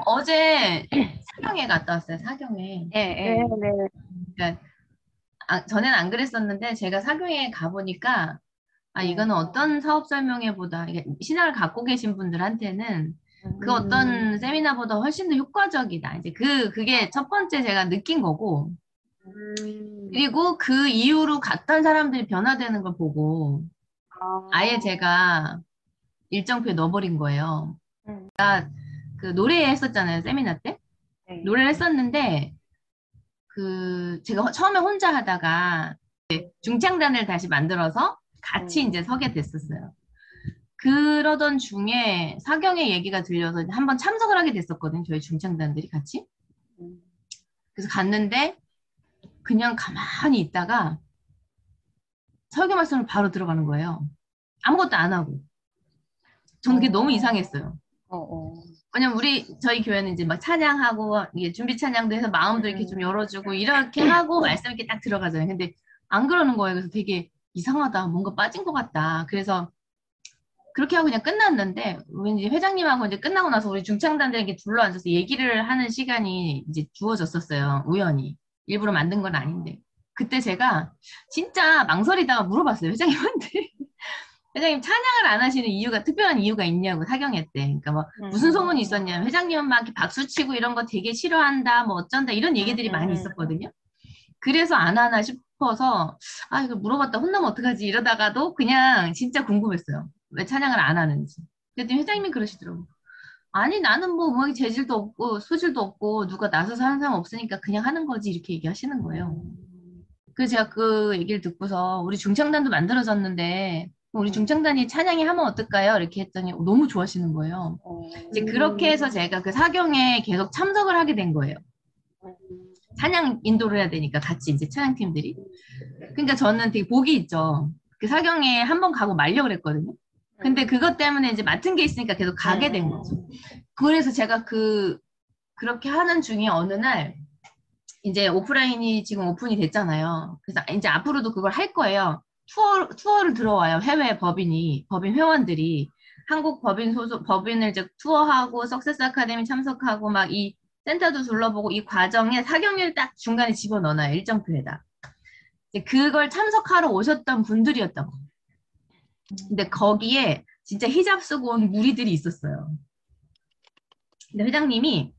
어제 사경에 갔다 왔어요. 사경에. 예, 네, 예. 네. 그러니까 전엔 안 그랬었는데 제가 사경에 가보니까 네. 이거는 어떤 사업 설명회보다 이게 신학을 갖고 계신 분들한테는 그 음, 어떤 세미나보다 훨씬 더 효과적이다. 이제 그게 첫 번째 제가 느낀 거고, 음, 그리고 그 이후로 갔던 사람들이 변화되는 걸 보고 아예 아, 제가 일정표에 넣어버린 거예요. 음, 그 노래 했었잖아요, 세미나 때. 네. 노래를 했었는데 제가 처음에 혼자 하다가 중창단을 다시 만들어서 같이 음, 이제 서게 됐었어요. 그러던 중에 사경의 얘기가 들려서 한번 참석을 하게 됐었거든요. 저희 중창단들이 같이. 음. 그래서 갔는데 그냥 가만히 있다가 설교 말씀을 바로 들어가는 거예요. 아무것도 안 하고. 저는 그게 너무 어, 이상했어요. 어, 어. 왜냐면 저희 교회는 이제 막 찬양하고, 이게 준비 찬양도 해서 마음도 이렇게 좀 음, 열어주고, 이렇게 하고 말씀 이렇게 딱 들어가잖아요. 근데 안 그러는 거예요. 그래서 되게 이상하다. 뭔가 빠진 것 같다. 그래서 그렇게 하고 그냥 끝났는데, 왠지 회장님하고 이제 끝나고 나서 우리 중창단들에게 둘러앉아서 얘기를 하는 시간이 이제 주어졌었어요. 우연히. 일부러 만든 건 아닌데. 그때 제가 진짜 망설이다가 물어봤어요. 회장님한테. 회장님 찬양을 안 하시는 이유가, 특별한 이유가 있냐고, 사경회 때. 그러니까 뭐 무슨 소문이 있었냐면 회장님은 막 이렇게 박수 치고 이런 거 되게 싫어한다, 뭐 어쩐다, 이런 얘기들이 많이 음. 있었거든요. 그래서 안 하나 싶어서 이거 물어봤다 혼나면 어떡하지 이러다가도 그냥 진짜 궁금했어요. 왜 찬양을 안 하는지. 그랬더니 회장님이 그러시더라고요. 아니 나는 뭐 음악에 재질도 없고 소질도 없고 누가 나서서 하는 사람 없으니까 그냥 하는 거지 이렇게 얘기하시는 거예요. 음, 그래서 제가 그 얘기를 듣고서 우리 중창단도 만들어졌는데 우리 음, 중창단이 찬양이 하면 어떨까요? 이렇게 했더니 너무 좋아하시는 거예요. 어, 이제 그렇게 해서 음, 제가 그 사경에 계속 참석을 하게 된 거예요. 찬양 인도를 해야 되니까 같이 이제 찬양팀들이. 그러니까 저는 되게 복이 있죠. 그 사경에 한 번 가고 말려 그랬거든요. 근데 음, 그것 때문에 이제 맡은 게 있으니까 계속 가게 된 거죠. 음, 그래서 제가 그렇게 하는 중에 어느 날 이제 오프라인이 지금 오픈이 됐잖아요. 그래서 이제 앞으로도 그걸 할 거예요. 투어를 들어와요. 해외 법인 회원들이. 한국 법인을 이제 투어하고, 석세스 아카데미 참석하고, 막 이 센터도 둘러보고, 이 과정에 사경일 딱 중간에 집어넣어놔요. 일정표에다. 이제 그걸 참석하러 오셨던 분들이었다고. 근데 거기에 진짜 히잡 쓰고 온 무리들이 있었어요. 근데 회장님이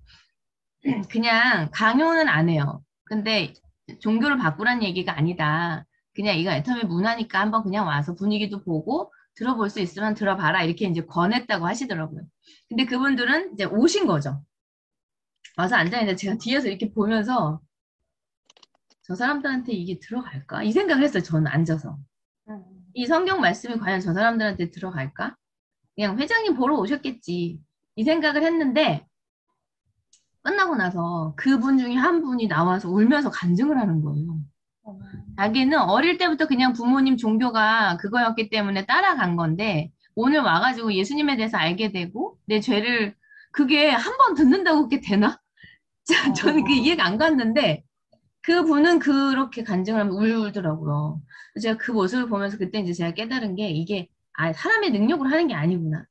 그냥 강요는 안 해요. 근데 종교를 바꾸라는 얘기가 아니다. 그냥 이거 애터미 문화니까 한번 그냥 와서 분위기도 보고 들어볼 수 있으면 들어봐라. 이렇게 이제 권했다고 하시더라고요. 근데 그분들은 이제 오신 거죠. 와서 앉아있는데 제가 뒤에서 이렇게 보면서 저 사람들한테 이게 들어갈까? 이 생각을 했어요. 저는 앉아서. 음, 이 성경 말씀이 과연 저 사람들한테 들어갈까? 그냥 회장님 보러 오셨겠지. 이 생각을 했는데 끝나고 나서 그분 중에 한 분이 나와서 울면서 간증을 하는 거예요. 자기는 어릴 때부터 그냥 부모님 종교가 그거였기 때문에 따라간 건데 오늘 와가지고 예수님에 대해서 알게 되고 내 죄를 그게 한 번 듣는다고 그게 되나? 저는 그 어, 이해가 안 갔는데 그분은 그렇게 간증을 하면 울더라고요. 제가 그 모습을 보면서 그때 이제 제가 깨달은 게 이게 사람의 능력으로 하는 게 아니구나.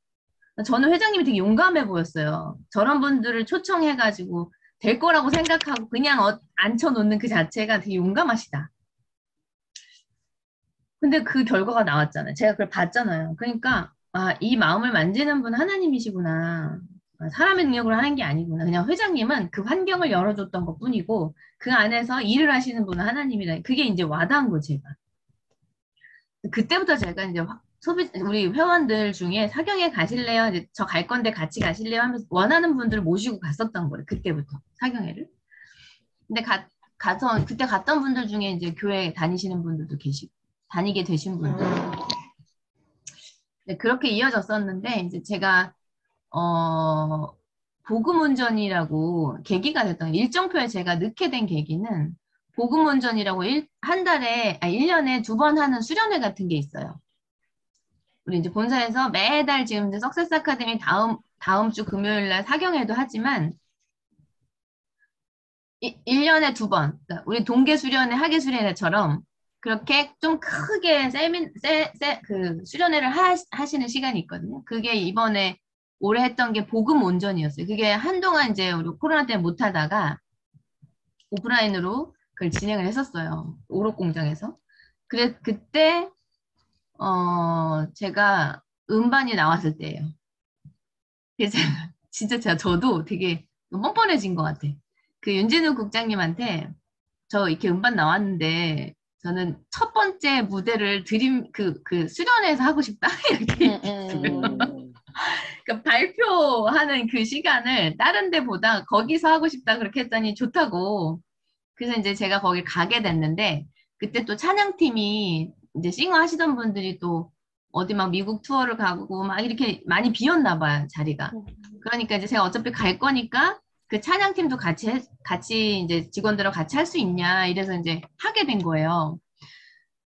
저는 회장님이 되게 용감해 보였어요. 저런 분들을 초청해가지고 될 거라고 생각하고 그냥 앉혀놓는 그 자체가 되게 용감하시다. 근데 그 결과가 나왔잖아요. 제가 그걸 봤잖아요. 그러니까 이 마음을 만지는 분 하나님이시구나. 사람의 능력으로 하는 게 아니구나. 그냥 회장님은 그 환경을 열어줬던 것뿐이고 그 안에서 일을 하시는 분은 하나님이다. 그게 이제 와닿은 거 제가. 그때부터 제가 이제 우리 회원들 중에 사경에 가실래요? 이제 저 갈 건데 같이 가실래요? 하면서 원하는 분들을 모시고 갔었던 거예요. 그때부터 사경회를. 근데 가서 그때 갔던 분들 중에 이제 교회 다니시는 분들도 계시고 다니게 되신 분들. 네, 그렇게 이어졌었는데 이제 제가 복음운전이라고 계기가 됐던 일정표에 제가 넣게 된 계기는 복음운전이라고 한 달에 1년에 2번 하는 수련회 같은 게 있어요. 우리 이제 본사에서 매달 지금 이제 석세스 아카데미 다음 주 금요일 날 사경회도 하지만 1년에 2번, 그러니까 우리 동계 수련회, 하계 수련회처럼 그렇게 좀 크게 그 수련회를 하시는 시간이 있거든요. 그게 이번에 오래 했던 게 복음 온전이었어요. 그게 한동안 이제 우리 코로나 때문에 못 하다가 오프라인으로 그걸 진행을 했었어요. 오롯 공장에서. 그래, 그때, 제가 음반이 나왔을 때예요. 그래서 진짜 저도 되게 뻔뻔해진 것 같아. 그 윤진우 국장님한테 저 이렇게 음반 나왔는데 저는 첫 번째 무대를 수련회에서 하고 싶다. 이렇게 얘기했어요. 그러니까 발표하는 그 시간을 다른 데보다 거기서 하고 싶다. 그렇게 했더니 좋다고. 그래서 이제 제가 거기 가게 됐는데 그때 또 찬양팀이 이제 싱어 하시던 분들이 또 어디 막 미국 투어를 가고 막 이렇게 많이 비었나 봐요, 자리가. 그러니까 이제 제가 어차피 갈 거니까 그 찬양팀도 같이 이제 직원들하고 같이 할 수 있냐 이래서 이제 하게 된 거예요.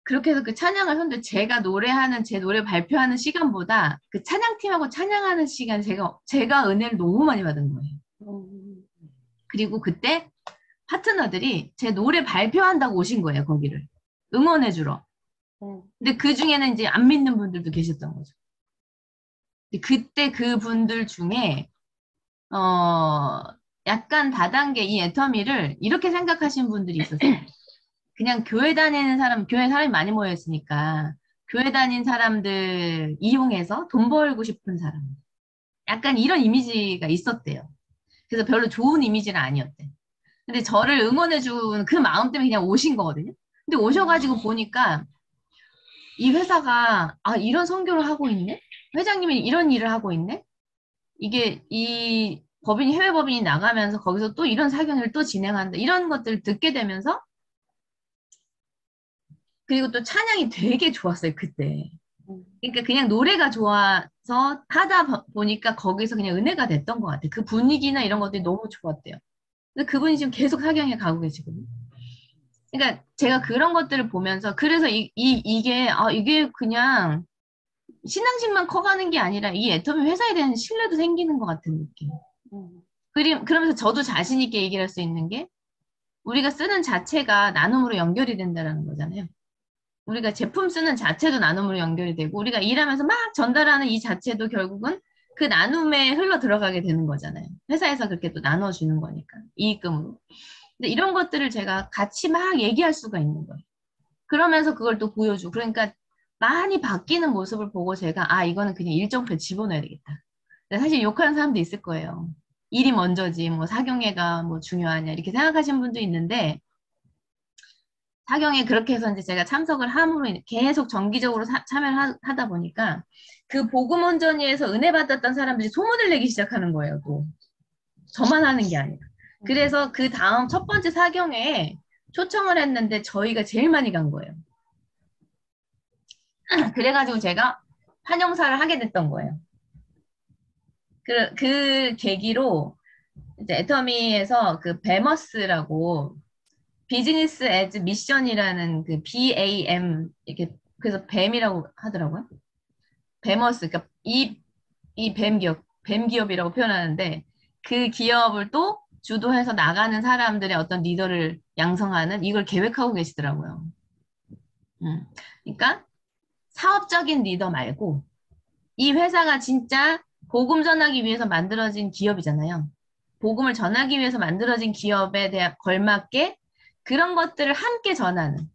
그렇게 해서 그 찬양을 했는데 제 노래 발표하는 시간보다 그 찬양팀하고 찬양하는 시간 제가 은혜를 너무 많이 받은 거예요. 그리고 그때 파트너들이 제 노래 발표한다고 오신 거예요, 거기를. 응원해주러. 근데 그 중에는 이제 안 믿는 분들도 계셨던 거죠. 근데 그때 그 분들 중에, 약간 다단계 이 애터미를 이렇게 생각하시는 분들이 있었어요. 그냥 교회 다니는 교회 사람이 많이 모여있으니까, 교회 다닌 사람들 이용해서 돈 벌고 싶은 사람. 약간 이런 이미지가 있었대요. 그래서 별로 좋은 이미지는 아니었대. 근데 저를 응원해준 그 마음 때문에 그냥 오신 거거든요. 근데 오셔가지고 보니까 이 회사가 이런 선교를 하고 있네? 회장님이 이런 일을 하고 있네? 이게 이 해외 법인이 나가면서 거기서 또 이런 사경을 또 진행한다. 이런 것들을 듣게 되면서 그리고 또 찬양이 되게 좋았어요, 그때. 그러니까 그냥 노래가 좋아서 하다 보니까 거기서 그냥 은혜가 됐던 것 같아요. 그 분위기나 이런 것들이 너무 좋았대요. 근데 그분이 지금 계속 사경에 가고 계시거든요. 그러니까 제가 그런 것들을 보면서 그래서 이게 그냥 신앙심만 커가는 게 아니라 이 애터미 회사에 대한 신뢰도 생기는 것 같은 느낌. 그러면서 저도 자신 있게 얘기를 할 수 있는 게 우리가 쓰는 자체가 나눔으로 연결이 된다는 거잖아요. 우리가 제품 쓰는 자체도 나눔으로 연결이 되고 우리가 일하면서 막 전달하는 이 자체도 결국은 그 나눔에 흘러 들어가게 되는 거잖아요. 회사에서 그렇게 또 나눠주는 거니까 이익금으로. 근데 이런 것들을 제가 같이 막 얘기할 수가 있는 거예요. 그러면서 그걸 또 보여주고 그러니까 많이 바뀌는 모습을 보고 제가 이거는 그냥 일정표에 집어넣어야 되겠다. 사실 욕하는 사람도 있을 거예요. 일이 먼저지 뭐 사경회가 뭐 중요하냐 이렇게 생각하시는 분도 있는데 사경에 그렇게 해서 이제 제가 참석을 함으로 계속 정기적으로 참여를 하다 보니까 그 복음원전위에서 은혜 받았던 사람들이 소문을 내기 시작하는 거예요. 또 저만 하는 게 아니라. 그래서 그 다음 첫 번째 사경회에 초청을 했는데 저희가 제일 많이 간 거예요. 그래가지고 제가 환영사를 하게 됐던 거예요. 그 계기로 이제 애터미에서 그 베머스라고 비즈니스 에즈 미션이라는 그 BAM 이렇게 그래서 뱀이라고 하더라고요. 베머스 그러니까 이 뱀 기업이라고 표현하는데 그 기업을 또 주도해서 나가는 사람들의 어떤 리더를 양성하는 이걸 계획하고 계시더라고요. 그러니까 사업적인 리더 말고 이 회사가 진짜 복음 전하기 위해서 만들어진 기업이잖아요. 복음을 전하기 위해서 만들어진 기업에 대한 걸맞게 그런 것들을 함께 전하는.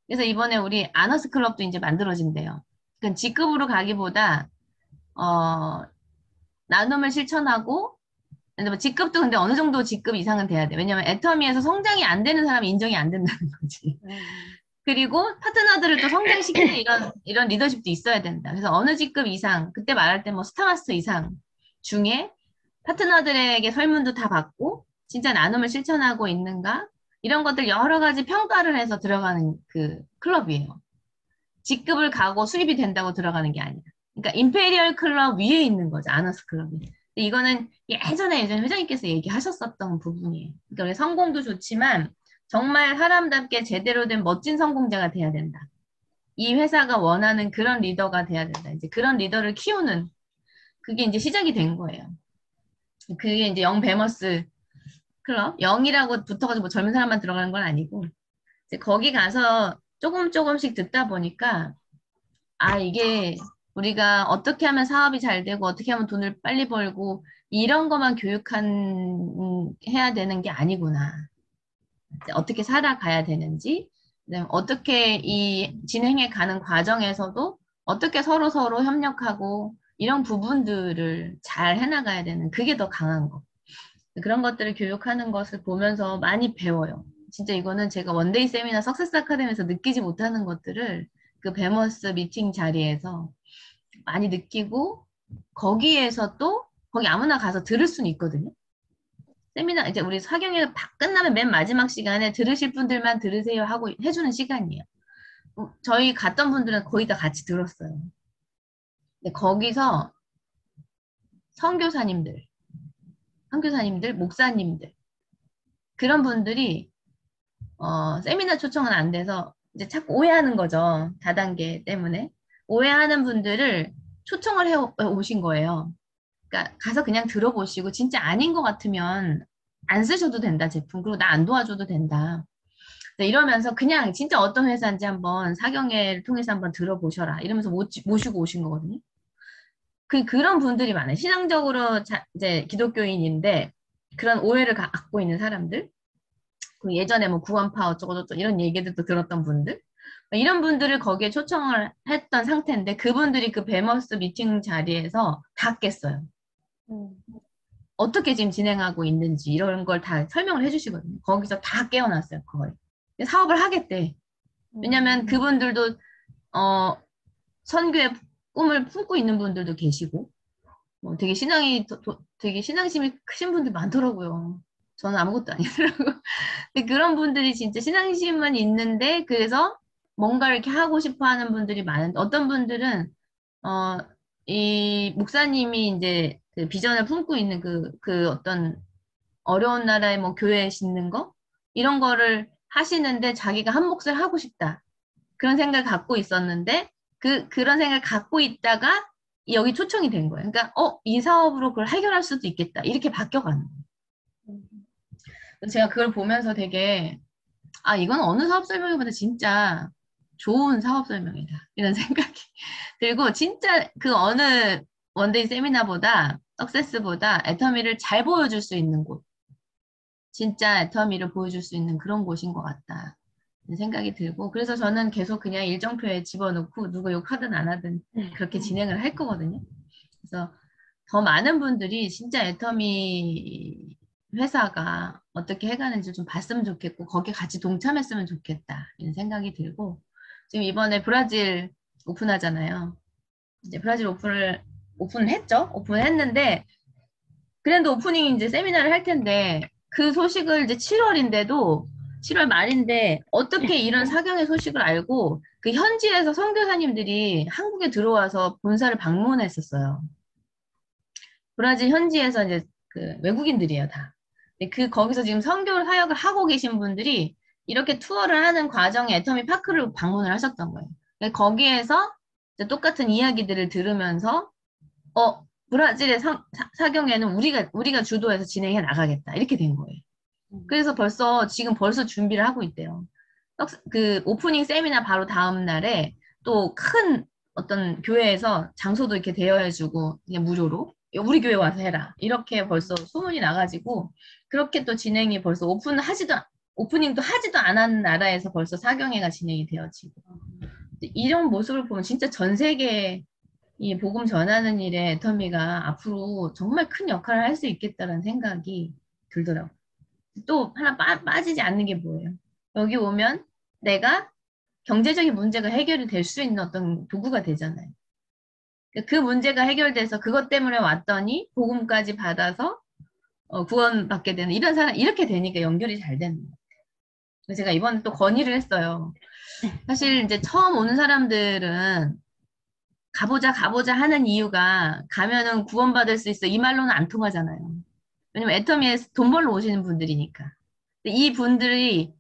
그래서 이번에 우리 아너스 클럽도 이제 만들어진대요. 그러니까 직급으로 가기보다 나눔을 실천하고 근데 뭐 직급도 근데 어느 정도 직급 이상은 돼야 돼. 왜냐면 애터미에서 성장이 안 되는 사람이 인정이 안 된다는 거지. 그리고 파트너들을 또 성장시키는 이런 리더십도 있어야 된다. 그래서 어느 직급 이상, 그때 말할 때 뭐 스타마스터 이상 중에 파트너들에게 설문도 다 받고 진짜 나눔을 실천하고 있는가? 이런 것들 여러 가지 평가를 해서 들어가는 그 클럽이에요. 직급을 가고 수입이 된다고 들어가는 게 아니라. 그러니까 임페리얼 클럽 위에 있는 거죠. 아너스 클럽이. 근데 이거는 예전에 회장님께서 얘기하셨었던 부분이에요. 그러니까 성공도 좋지만 정말 사람답게 제대로 된 멋진 성공자가 돼야 된다. 이 회사가 원하는 그런 리더가 돼야 된다. 이제 그런 리더를 키우는 그게 이제 시작이 된 거예요. 그게 이제 영 베머스 클럽, 영이라고 붙어가지고 뭐 젊은 사람만 들어가는 건 아니고 이제 거기 가서 조금씩 듣다 보니까 이게 우리가 어떻게 하면 사업이 잘 되고 어떻게 하면 돈을 빨리 벌고 이런 것만 해야 되는 게 아니구나. 이제 어떻게 살아가야 되는지, 그다음에 어떻게 이 진행해 가는 과정에서도 어떻게 서로 협력하고 이런 부분들을 잘 해나가야 되는 그게 더 강한 거. 그런 것들을 교육하는 것을 보면서 많이 배워요. 진짜 이거는 제가 원데이 세미나 석세스 아카데미에서 느끼지 못하는 것들을 그 베머스 미팅 자리에서 많이 느끼고 거기에서 또 거기 아무나 가서 들을 수는 있거든요. 세미나 이제 우리 사경회 끝나면 맨 마지막 시간에 들으실 분들만 들으세요 하고 해주는 시간이에요. 저희 갔던 분들은 거의 다 같이 들었어요. 근데 거기서 선교사님들, 목사님들 그런 분들이 세미나 초청은 안 돼서 이제 자꾸 오해하는 거죠. 다단계 때문에. 오해하는 분들을 초청을 해 오신 거예요. 그러니까 가서 그냥 들어보시고 진짜 아닌 것 같으면 안 쓰셔도 된다, 제품. 그리고 나 안 도와줘도 된다. 네, 이러면서 그냥 진짜 어떤 회사인지 한번 사경회를 통해서 한번 들어보셔라. 이러면서 모시고 오신 거거든요. 그런 분들이 많아요. 신앙적으로 이제 기독교인인데 그런 오해를 갖고 있는 사람들. 그 예전에 뭐 구원파 어쩌고저쩌고 이런 얘기들도 들었던 분들. 이런 분들을 거기에 초청을 했던 상태인데 그분들이 그 베머스 미팅 자리에서 다 깼어요. 어떻게 지금 진행하고 있는지 이런 걸 다 설명을 해주시거든요. 거기서 다 깨어났어요, 거의. 사업을 하겠대. 왜냐면 그분들도 선교의 꿈을 품고 있는 분들도 계시고 되게 되게 신앙심이 크신 분들 많더라고요. 저는 아무것도 아니더라고요. 근데 그런 분들이 진짜 신앙심은 있는데 그래서 뭔가 이렇게 하고 싶어 하는 분들이 많은데 어떤 분들은 이 목사님이 이제 그 비전을 품고 있는 그 어떤 어려운 나라의 뭐 교회에 짓는 거 이런 거를 하시는데 자기가 한 몫을 하고 싶다. 그런 생각을 갖고 있었는데 그런 생각을 갖고 있다가 여기 초청이 된 거예요. 그러니까 이 사업으로 그걸 해결할 수도 있겠다. 이렇게 바뀌어가는 거예요. 제가 그걸 보면서 되게 이건 어느 사업 설명회보다 진짜 좋은 사업 설명회다. 이런 생각이 들고 진짜 그 어느 원데이 세미나보다 석세스보다 애터미를 잘 보여줄 수 있는 곳. 진짜 애터미를 보여줄 수 있는 그런 곳인 것 같다. 생각이 들고 그래서 저는 계속 그냥 일정표에 집어넣고 누가 욕하든 안 하든 그렇게 진행을 할 거거든요. 그래서 더 많은 분들이 진짜 애터미 회사가 어떻게 해가는지 좀 봤으면 좋겠고 거기에 같이 동참했으면 좋겠다 이런 생각이 들고 지금 이번에 브라질 오픈하잖아요. 이제 브라질 오픈했죠. 오픈했는데 그랜드 오프닝 이제 세미나를 할 텐데 그 소식을 이제 7월인데도 7월 말인데 어떻게 이런 사경의 소식을 알고 그 현지에서 선교사님들이 한국에 들어와서 본사를 방문했었어요. 브라질 현지에서 이제 그 외국인들이에요, 다. 거기서 지금 선교 사역을 하고 계신 분들이 이렇게 투어를 하는 과정에 애터미 파크를 방문을 하셨던 거예요. 거기에서 이제 똑같은 이야기들을 들으면서 브라질의 사경에는 우리가 주도해서 진행해 나가겠다. 이렇게 된 거예요. 그래서 지금 벌써 준비를 하고 있대요. 그 오프닝 세미나 바로 다음 날에 또 큰 어떤 교회에서 장소도 이렇게 대여해주고 그냥 무료로 우리 교회 와서 해라. 이렇게 벌써 소문이 나가지고 그렇게 또 진행이 벌써 오프닝도 하지도 않은 나라에서 벌써 사경회가 진행이 되어지고 이런 모습을 보면 진짜 전 세계에 이 복음 전하는 일에 애터미가 앞으로 정말 큰 역할을 할 수 있겠다는 생각이 들더라고요. 또 하나 빠지지 않는 게 뭐예요? 여기 오면 내가 경제적인 문제가 해결이 될 수 있는 어떤 도구가 되잖아요. 그 문제가 해결돼서 그것 때문에 왔더니 복음까지 받아서 구원받게 되는 이런 사람 이렇게 되니까 연결이 잘 되는 거예요. 그래서 제가 이번에 또 건의를 했어요. 사실 이제 처음 오는 사람들은 가보자 하는 이유가 가면은 구원받을 수 있어 이 말로는 안 통하잖아요. 왜냐면 애터미에 돈 벌러 오시는 분들이니까. 이 분들이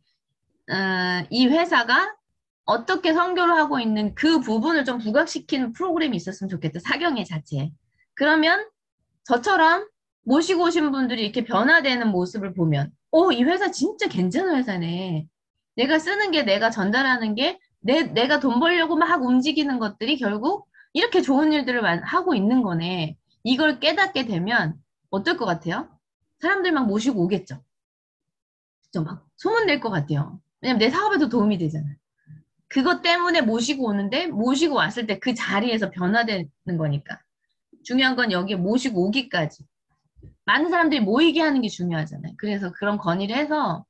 이 회사가 어떻게 선교를 하고 있는 그 부분을 좀 부각시키는 프로그램이 있었으면 좋겠다. 사경회 자체에. 그러면 저처럼 모시고 오신 분들이 이렇게 변화되는 모습을 보면 이 회사 진짜 괜찮은 회사네. 내가 쓰는 게 내가 전달하는 게 내가 돈 벌려고 막 움직이는 것들이 결국 이렇게 좋은 일들을 하고 있는 거네. 이걸 깨닫게 되면 어떨 것 같아요? 사람들 막 모시고 오겠죠. 진짜 막 소문 낼 것 같아요. 왜냐면 내 사업에도 도움이 되잖아요. 그것 때문에 모시고 오는데 모시고 왔을 때 그 자리에서 변화되는 거니까. 중요한 건 여기에 모시고 오기까지. 많은 사람들이 모이게 하는 게 중요하잖아요. 그래서 그런 건의를 해서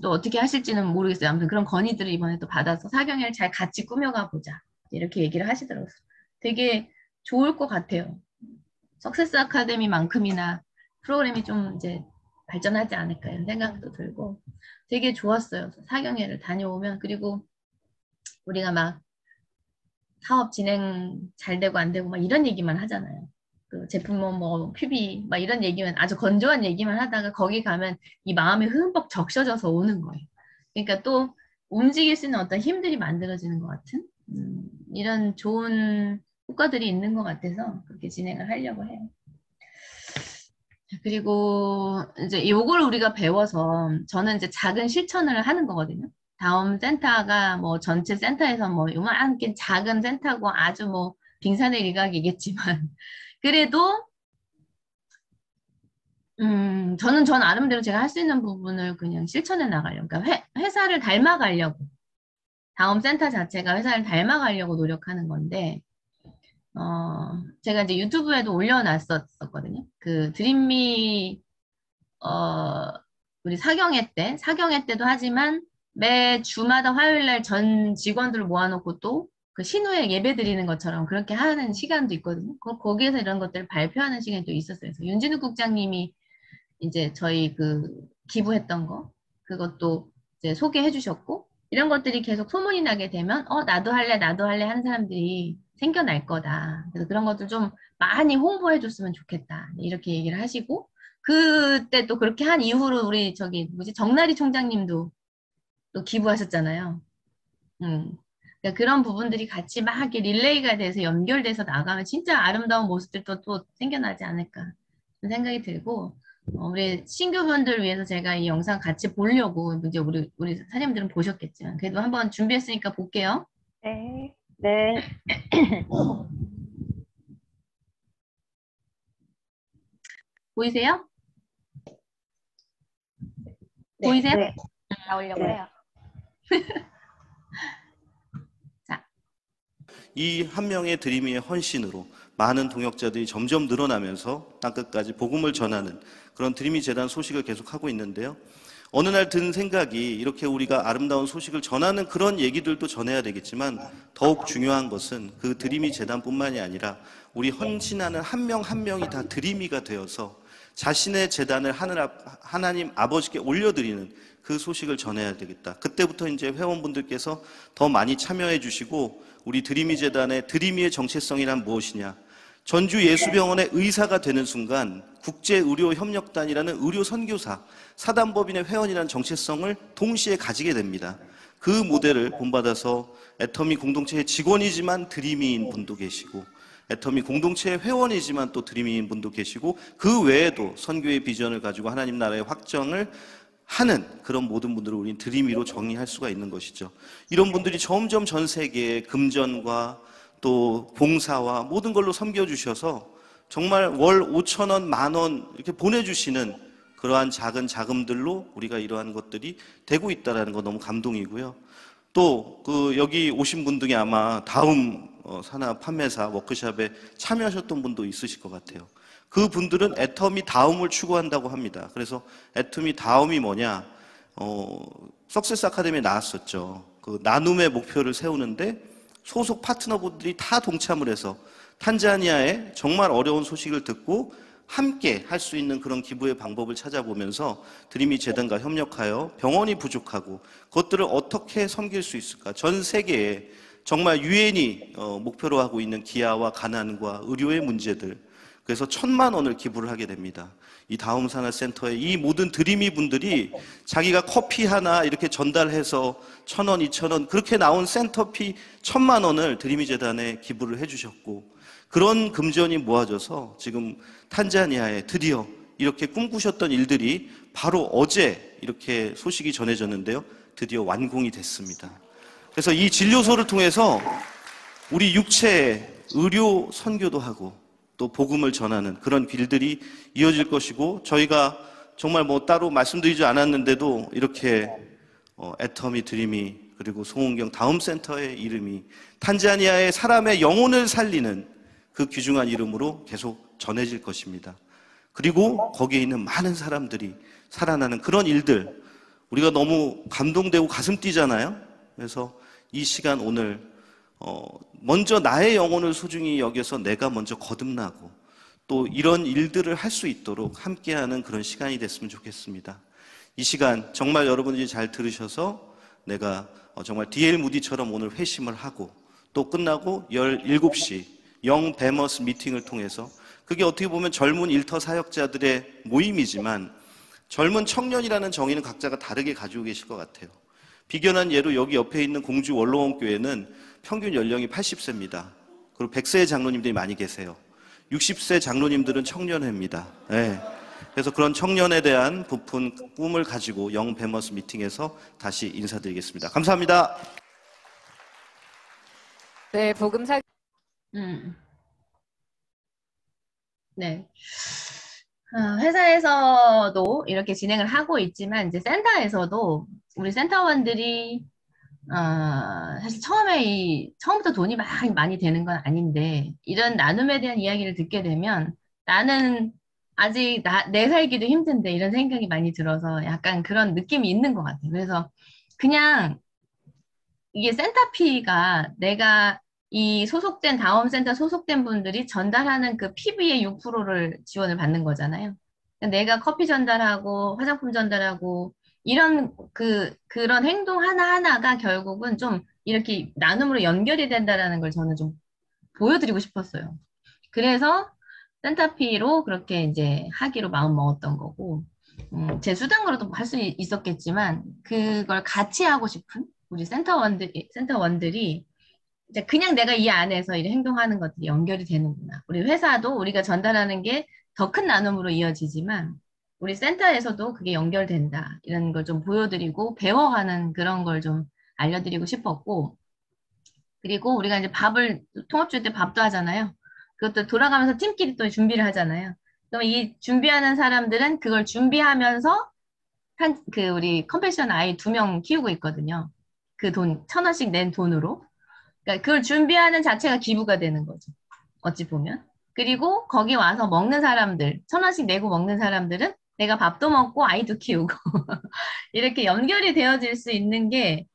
또 어떻게 하실지는 모르겠어요. 아무튼 그런 건의들을 이번에 또 받아서 사경회를 잘 같이 꾸며가 보자. 이렇게 얘기를 하시더라고요. 되게 좋을 것 같아요. 석세스 아카데미만큼이나 프로그램이 좀 이제 발전하지 않을까 이런 생각도 들고 되게 좋았어요. 사경회를 다녀오면. 그리고 우리가 막 사업 진행 잘 되고 안 되고 막 이런 얘기만 하잖아요. 그 제품 뭐 PB 막 이런 얘기만 아주 건조한 얘기만 하다가 거기 가면 이 마음이 흠뻑 적셔져서 오는 거예요. 그러니까 또 움직일 수 있는 어떤 힘들이 만들어지는 것 같은 이런 좋은 효과들이 있는 것 같아서 그렇게 진행을 하려고 해요. 그리고 이제 요걸 우리가 배워서 저는 이제 작은 실천을 하는 거거든요. 다음 센터가 뭐 전체 센터에서 뭐 요만하게 작은 센터고 아주 뭐 빙산의 일각이겠지만 그래도 저는 전 나름대로 제가 할 수 있는 부분을 그냥 실천해 나가려고. 그러니까 회사를 닮아가려고. 다음 센터 자체가 회사를 닮아가려고 노력하는 건데 제가 이제 유튜브에도 올려놨었거든요. 그 드림미 우리 사경회 때도 하지만 매 주마다 화요일 날 전 직원들을 모아놓고 또 그 신우에 예배 드리는 것처럼 그렇게 하는 시간도 있거든요. 거기에서 이런 것들을 발표하는 시간이 또 있었어요. 그래서 윤진우 국장님이 이제 저희 그 기부했던 거, 그것도 이제 소개해 주셨고, 이런 것들이 계속 소문이 나게 되면, 나도 할래 하는 사람들이 생겨날 거다. 그래서 그런 것들 좀 많이 홍보해 줬으면 좋겠다. 이렇게 얘기를 하시고, 그때 또 그렇게 한 이후로 우리 정나리 총장님도 또 기부하셨잖아요. 그러니까 그런 부분들이 같이 막 이렇게 릴레이가 돼서 연결돼서 나가면 진짜 아름다운 모습들도 또 생겨나지 않을까 그런 생각이 들고 우리 신규분들 위해서 제가 이 영상 같이 보려고 이제 우리 사장님들은 보셨겠지만 그래도 한번 준비했으니까 볼게요. 네. 네. 보이세요? 네. 보이세요? 네. 나오려고 네. 해요. 자, 이 한 명의 드림이의 헌신으로 많은 동역자들이 점점 늘어나면서 땅끝까지 복음을 전하는 그런 드림이 재단 소식을 계속하고 있는데요. 어느 날 든 생각이 이렇게 우리가 아름다운 소식을 전하는 그런 얘기들도 전해야 되겠지만 더욱 중요한 것은 그 드림이 재단뿐만이 아니라 우리 헌신하는 한 명 한 명이 다 드림이가 되어서 자신의 재단을 하나님 아버지께 올려드리는 그 소식을 전해야 되겠다. 그때부터 이제 회원분들께서 더 많이 참여해 주시고 우리 드림이 재단의 드림이의 정체성이란 무엇이냐? 전주 예수병원의 의사가 되는 순간 국제의료협력단이라는 의료 선교사, 사단법인의 회원이라는 정체성을 동시에 가지게 됩니다. 그 모델을 본받아서 애터미 공동체의 직원이지만 드림이인 분도 계시고 애터미 공동체의 회원이지만 또 드림이인 분도 계시고 그 외에도 선교의 비전을 가지고 하나님 나라의 확정을 하는 그런 모든 분들을 우리는 드림이로 정의할 수가 있는 것이죠. 이런 분들이 점점 전 세계에 금전과 또 봉사와 모든 걸로 섬겨주셔서 정말 월 5,000원, 10,000원 이렇게 보내주시는 그러한 작은 자금들로 우리가 이러한 것들이 되고 있다는 거 너무 감동이고요. 또 여기 오신 분 중에 아마 다음 산업 판매사 워크숍에 참여하셨던 분도 있으실 것 같아요. 그 분들은 애터미 다음을 추구한다고 합니다. 그래서 애터미 다음이 뭐냐? 석세스 아카데미에 나왔었죠. 그 나눔의 목표를 세우는데 소속 파트너분들이 다 동참을 해서 탄자니아의 정말 어려운 소식을 듣고 함께 할 수 있는 그런 기부의 방법을 찾아보면서 드림이 재단과 협력하여 병원이 부족하고 그것들을 어떻게 섬길 수 있을까? 전 세계에 정말 유엔이 목표로 하고 있는 기아와 가난과 의료의 문제들, 그래서 1,000만 원을 기부를 하게 됩니다. 이 다음 산하센터의 이 모든 드림이 분들이 자기가 커피 하나 이렇게 전달해서 1,000원, 2,000원 그렇게 나온 센터피 1,000만 원을 드림이 재단에 기부를 해주셨고 그런 금전이 모아져서 지금 탄자니아에 드디어 이렇게 꿈꾸셨던 일들이 바로 어제 이렇게 소식이 전해졌는데요. 드디어 완공이 됐습니다. 그래서 이 진료소를 통해서 우리 육체에 의료 선교도 하고 또 복음을 전하는 그런 길들이 이어질 것이고, 저희가 정말 뭐 따로 말씀드리지 않았는데도 이렇게 애터미 드림이, 그리고 송은경 다음센터의 이름이 탄자니아의 사람의 영혼을 살리는 그 귀중한 이름으로 계속 전해질 것입니다. 그리고 거기에 있는 많은 사람들이 살아나는 그런 일들, 우리가 너무 감동되고 가슴 뛰잖아요. 그래서 이 시간 오늘 먼저 나의 영혼을 소중히 여겨서 내가 먼저 거듭나고 또 이런 일들을 할 수 있도록 함께하는 그런 시간이 됐으면 좋겠습니다. 이 시간 정말 여러분들이 잘 들으셔서 내가 정말 D.L. 무디처럼 오늘 회심을 하고 또 끝나고 17시 영 베머스 미팅을 통해서, 그게 어떻게 보면 젊은 일터 사역자들의 모임이지만 젊은 청년이라는 정의는 각자가 다르게 가지고 계실 것 같아요. 비견한 예로 여기 옆에 있는 공주 원로원 교회는 평균 연령이 80세입니다. 그리고 100세의 장로님들이 많이 계세요. 60세 장로님들은 청년회입니다. 네. 그래서 그런 청년에 대한 부푼 꿈을 가지고 영 베머스 미팅에서 다시 인사드리겠습니다. 감사합니다. 네, 복음사 네. 회사에서도 이렇게 진행을 하고 있지만 이제 센터에서도 우리 센터원들이 사실 처음부터 돈이 많이 되는 건 아닌데, 이런 나눔에 대한 이야기를 듣게 되면 나는 아직 내 살기도 힘든데 이런 생각이 많이 들어서 약간 그런 느낌이 있는 것 같아요. 그래서 그냥 이게 센터피가 내가 이 다음센터 소속된 분들이 전달하는 그 PB의 6%를 지원을 받는 거잖아요. 내가 커피 전달하고 화장품 전달하고 이런 그런 행동 하나하나가 결국은 좀 이렇게 나눔으로 연결이 된다라는 걸 저는 좀 보여드리고 싶었어요. 그래서 센터피로 그렇게 이제 하기로 마음 먹었던 거고, 제 수단으로도 할 수 있었겠지만 그걸 같이 하고 싶은 우리 센터원들이 이제 그냥 내가 이 안에서 이렇게 행동하는 것들이 연결이 되는구나. 우리 회사도 우리가 전달하는 게 더 큰 나눔으로 이어지지만 우리 센터에서도 그게 연결된다. 이런 걸 좀 보여드리고 배워가는 그런 걸 좀 알려드리고 싶었고, 그리고 우리가 이제 통합주일 때 밥도 하잖아요. 그것도 돌아가면서 팀끼리 또 준비를 하잖아요. 그럼 이 준비하는 사람들은 그걸 준비하면서 우리 컴패션 아이 2명 키우고 있거든요. 그 1,000원씩 낸 돈으로. 그러니까 그걸 준비하는 자체가 기부가 되는 거죠. 어찌 보면. 그리고 거기 와서 먹는 사람들, 1,000원씩 내고 먹는 사람들은 내가 밥도 먹고 아이도 키우고 이렇게 연결이 되어질 수 있는 게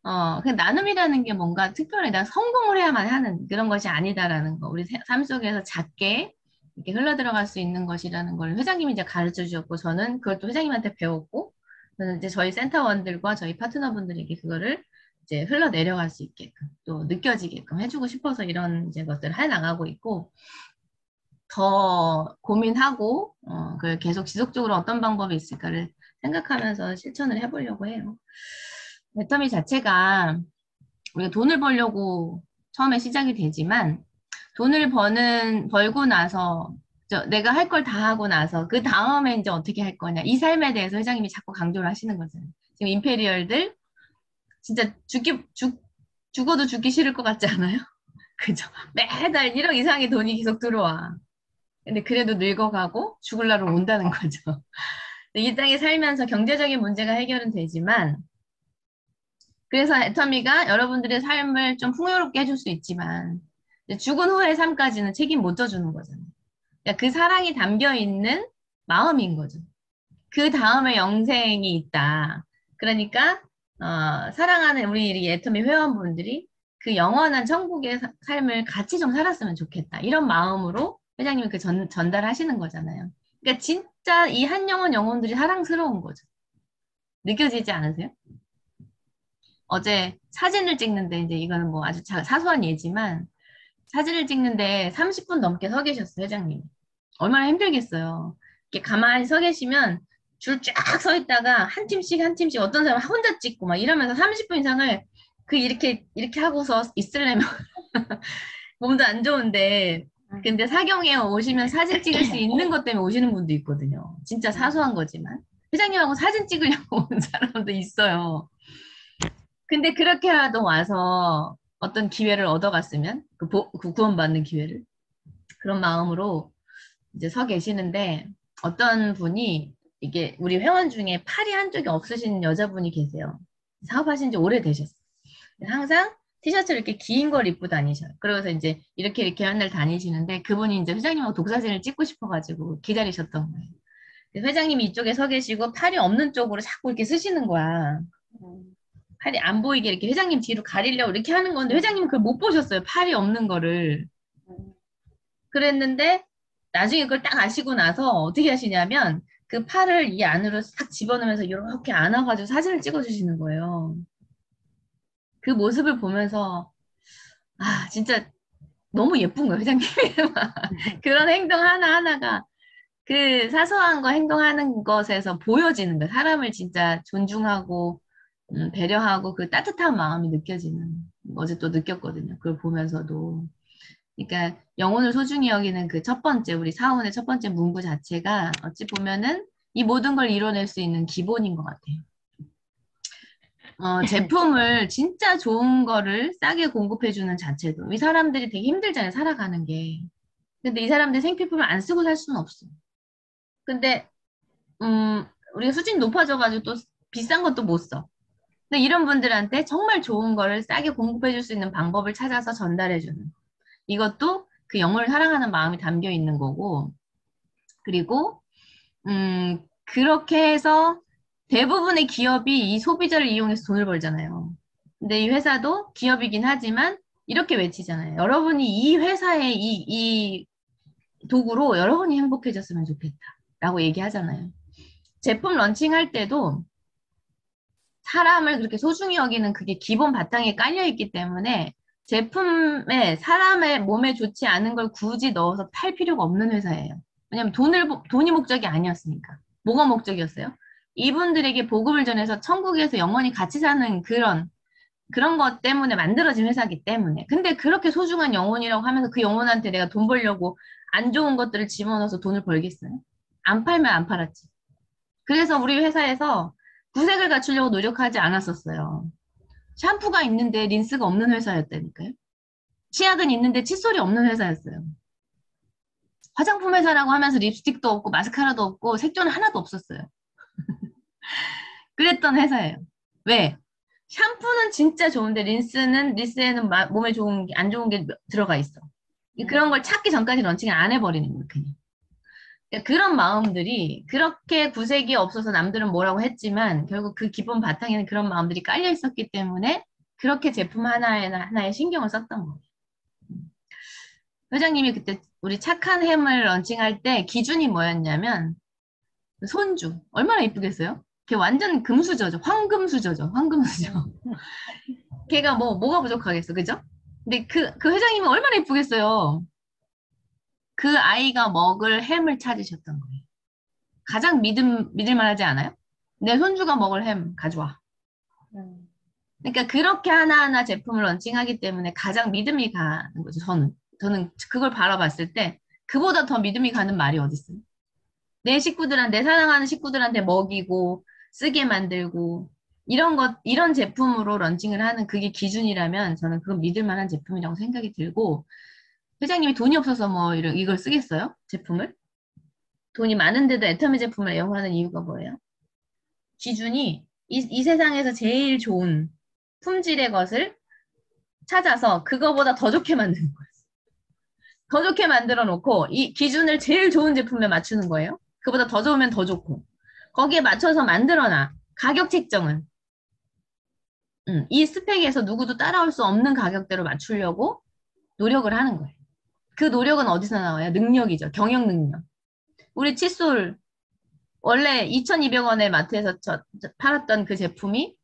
그냥 나눔이라는 게 뭔가 특별히 내가 성공을 해야만 하는 그런 것이 아니다라는 거. 우리 삶 속에서 작게 이렇게 흘러들어갈 수 있는 것이라는 걸 회장님이 이제 가르쳐 주셨고, 저는 그걸 또 회장님한테 배웠고, 저는 이제 저희 센터원들과 저희 파트너분들에게 그거를 이제 흘러내려갈 수 있게끔 또 느껴지게끔 해주고 싶어서 이런 이제 것들을 해 나가고 있고, 더 고민하고 그걸 계속 지속적으로 어떤 방법이 있을까를 생각하면서 실천을 해보려고 해요. 애터미 자체가 우리가 돈을 벌려고 처음에 시작이 되지만, 돈을 벌고 나서 내가 할 걸 다 하고 나서 그 다음에 이제 어떻게 할 거냐, 이 삶에 대해서 회장님이 자꾸 강조를 하시는 거잖아요. 지금 임페리얼들 진짜 죽어도 죽기 싫을 것 같지 않아요? 그죠? 매달 1억 이상의 돈이 계속 들어와. 근데 그래도 늙어가고 죽을 날은 온다는 거죠. 이 땅에 살면서 경제적인 문제가 해결은 되지만, 그래서 애터미가 여러분들의 삶을 좀 풍요롭게 해줄 수 있지만 죽은 후의 삶까지는 책임 못 져주는 거잖아요. 그러니까 그 사랑이 담겨 있는 마음인 거죠. 그 다음에 영생이 있다. 그러니까 사랑하는 우리 애터미 회원분들이 그 영원한 천국의 삶을 같이 좀 살았으면 좋겠다. 이런 마음으로 회장님이 전달하시는 거잖아요. 그러니까 진짜 이 한 영혼들이 사랑스러운 거죠. 느껴지지 않으세요? 어제 사진을 찍는데, 이제 이거는 뭐 아주 사소한 예지만, 사진을 찍는데 30분 넘게 서 계셨어요, 회장님. 얼마나 힘들겠어요. 이렇게 가만히 서 계시면 줄 쫙 서 있다가 한 팀씩 어떤 사람은 혼자 찍고 막 이러면서 30분 이상을 이렇게 하고서 있으려면 몸도 안 좋은데, 근데 사경에 오시면 사진 찍을 수 있는 것 때문에 오시는 분도 있거든요. 진짜 사소한 거지만. 회장님하고 사진 찍으려고 온 사람도 있어요. 근데 그렇게라도 와서 어떤 기회를 얻어갔으면 그 구원받는 기회를 그런 마음으로 이제 서 계시는데 어떤 분이 이게 우리 회원 중에 팔이 한쪽이 없으신 여자분이 계세요. 사업하신 지 오래되셨어요. 항상 티셔츠를 이렇게 긴 걸 입고 다니셔요. 그러면서 이제 이렇게 맨날 다니시는데 그분이 이제 회장님하고 독사진을 찍고 싶어가지고 기다리셨던 거예요. 회장님이 이쪽에 서 계시고 팔이 없는 쪽으로 자꾸 이렇게 쓰시는 거야. 팔이 안 보이게 이렇게 회장님 뒤로 가리려고 이렇게 하는 건데 회장님은 그걸 못 보셨어요. 팔이 없는 거를. 그랬는데 나중에 그걸 딱 아시고 나서 어떻게 하시냐면 그 팔을 이 안으로 싹 집어넣으면서 이렇게 안아가지고 사진을 찍어주시는 거예요. 그 모습을 보면서 아 진짜 너무 예쁜 거예요. 회장님이 그런 행동 하나하나가 그 사소한 거 행동하는 것에서 보여지는 거예요. 사람을 진짜 존중하고 배려하고 그 따뜻한 마음이 느껴지는 어제 또 느꼈거든요. 그걸 보면서도 그러니까 영혼을 소중히 여기는 그 첫 번째 우리 사원의 첫 번째 문구 자체가 어찌 보면은 이 모든 걸 이뤄낼 수 있는 기본인 것 같아요. 제품을 진짜 좋은 거를 싸게 공급해주는 자체도 이 사람들이 되게 힘들잖아요. 살아가는 게. 근데 이 사람들 생필품을 안 쓰고 살 수는 없어. 근데 우리가 수준이 높아져가지고 또 비싼 것도 못 써. 근데 이런 분들한테 정말 좋은 거를 싸게 공급해줄 수 있는 방법을 찾아서 전달해주는 이것도 그 영혼을 사랑하는 마음이 담겨 있는 거고 그리고 그렇게 해서 대부분의 기업이 이 소비자를 이용해서 돈을 벌잖아요. 근데 이 회사도 기업이긴 하지만 이렇게 외치잖아요. 여러분이 이 회사의 이 도구로 여러분이 행복해졌으면 좋겠다 라고 얘기하잖아요. 제품 런칭할 때도 사람을 그렇게 소중히 여기는 그게 기본 바탕에 깔려 있기 때문에 제품에 사람의 몸에 좋지 않은 걸 굳이 넣어서 팔 필요가 없는 회사예요. 왜냐면 돈이 목적이 아니었으니까. 뭐가 목적이었어요? 이분들에게 복음을 전해서 천국에서 영원히 같이 사는 그런 것 때문에 만들어진 회사이기 때문에. 근데 그렇게 소중한 영혼이라고 하면서 그 영혼한테 내가 돈 벌려고 안 좋은 것들을 집어넣어서 돈을 벌겠어요? 안 팔면 안 팔았지. 그래서 우리 회사에서 구색을 갖추려고 노력하지 않았었어요. 샴푸가 있는데 린스가 없는 회사였다니까요. 치약은 있는데 칫솔이 없는 회사였어요. 화장품 회사라고 하면서 립스틱도 없고 마스카라도 없고 색조는 하나도 없었어요. 그랬던 회사예요. 왜? 샴푸는 진짜 좋은데 린스에는 몸에 좋은 게 안 좋은 게 들어가 있어. 그런 걸 찾기 전까지 런칭을 안 해버리는 거예요. 그냥. 그러니까 그런 마음들이 그렇게 구색이 없어서 남들은 뭐라고 했지만 결국 그 기본 바탕에는 그런 마음들이 깔려 있었기 때문에 그렇게 제품 하나에 신경을 썼던 거예요. 회장님이 그때 우리 착한 햄을 런칭할 때 기준이 뭐였냐면 손주 얼마나 이쁘겠어요? 걔 완전 금수저죠. 황금수저죠. 황금수저. 걔가 뭐가 부족하겠어. 그죠? 근데 그 회장님이 얼마나 이쁘겠어요. 그 아이가 먹을 햄을 찾으셨던 거예요. 가장 믿을만하지 않아요? 내 손주가 먹을 햄 가져와. 그러니까 그렇게 하나하나 제품을 런칭하기 때문에 가장 믿음이 가는 거죠. 저는 그걸 바라봤을 때 그보다 더 믿음이 가는 말이 어디 있어요? 내 사랑하는 식구들한테 먹이고 쓰게 만들고 이런 제품으로 런칭을 하는 그게 기준이라면 저는 그건 믿을 만한 제품이라고 생각이 들고 회장님이 돈이 없어서 뭐 이걸 쓰겠어요? 제품을? 돈이 많은데도 애터미 제품을 애용하는 이유가 뭐예요? 기준이 이 세상에서 제일 좋은 품질의 것을 찾아서 그거보다 더 좋게 만드는 거예요. 더 좋게 만들어 놓고 이 기준을 제일 좋은 제품에 맞추는 거예요. 그보다 더 좋으면 더 좋고 거기에 맞춰서 만들어놔. 가격 책정은 이 스펙에서 누구도 따라올 수 없는 가격대로 맞추려고 노력을 하는 거예요. 그 노력은 어디서 나와요? 능력이죠. 경영 능력. 우리 칫솔 원래 2,200원에 마트에서 팔았던 그 제품이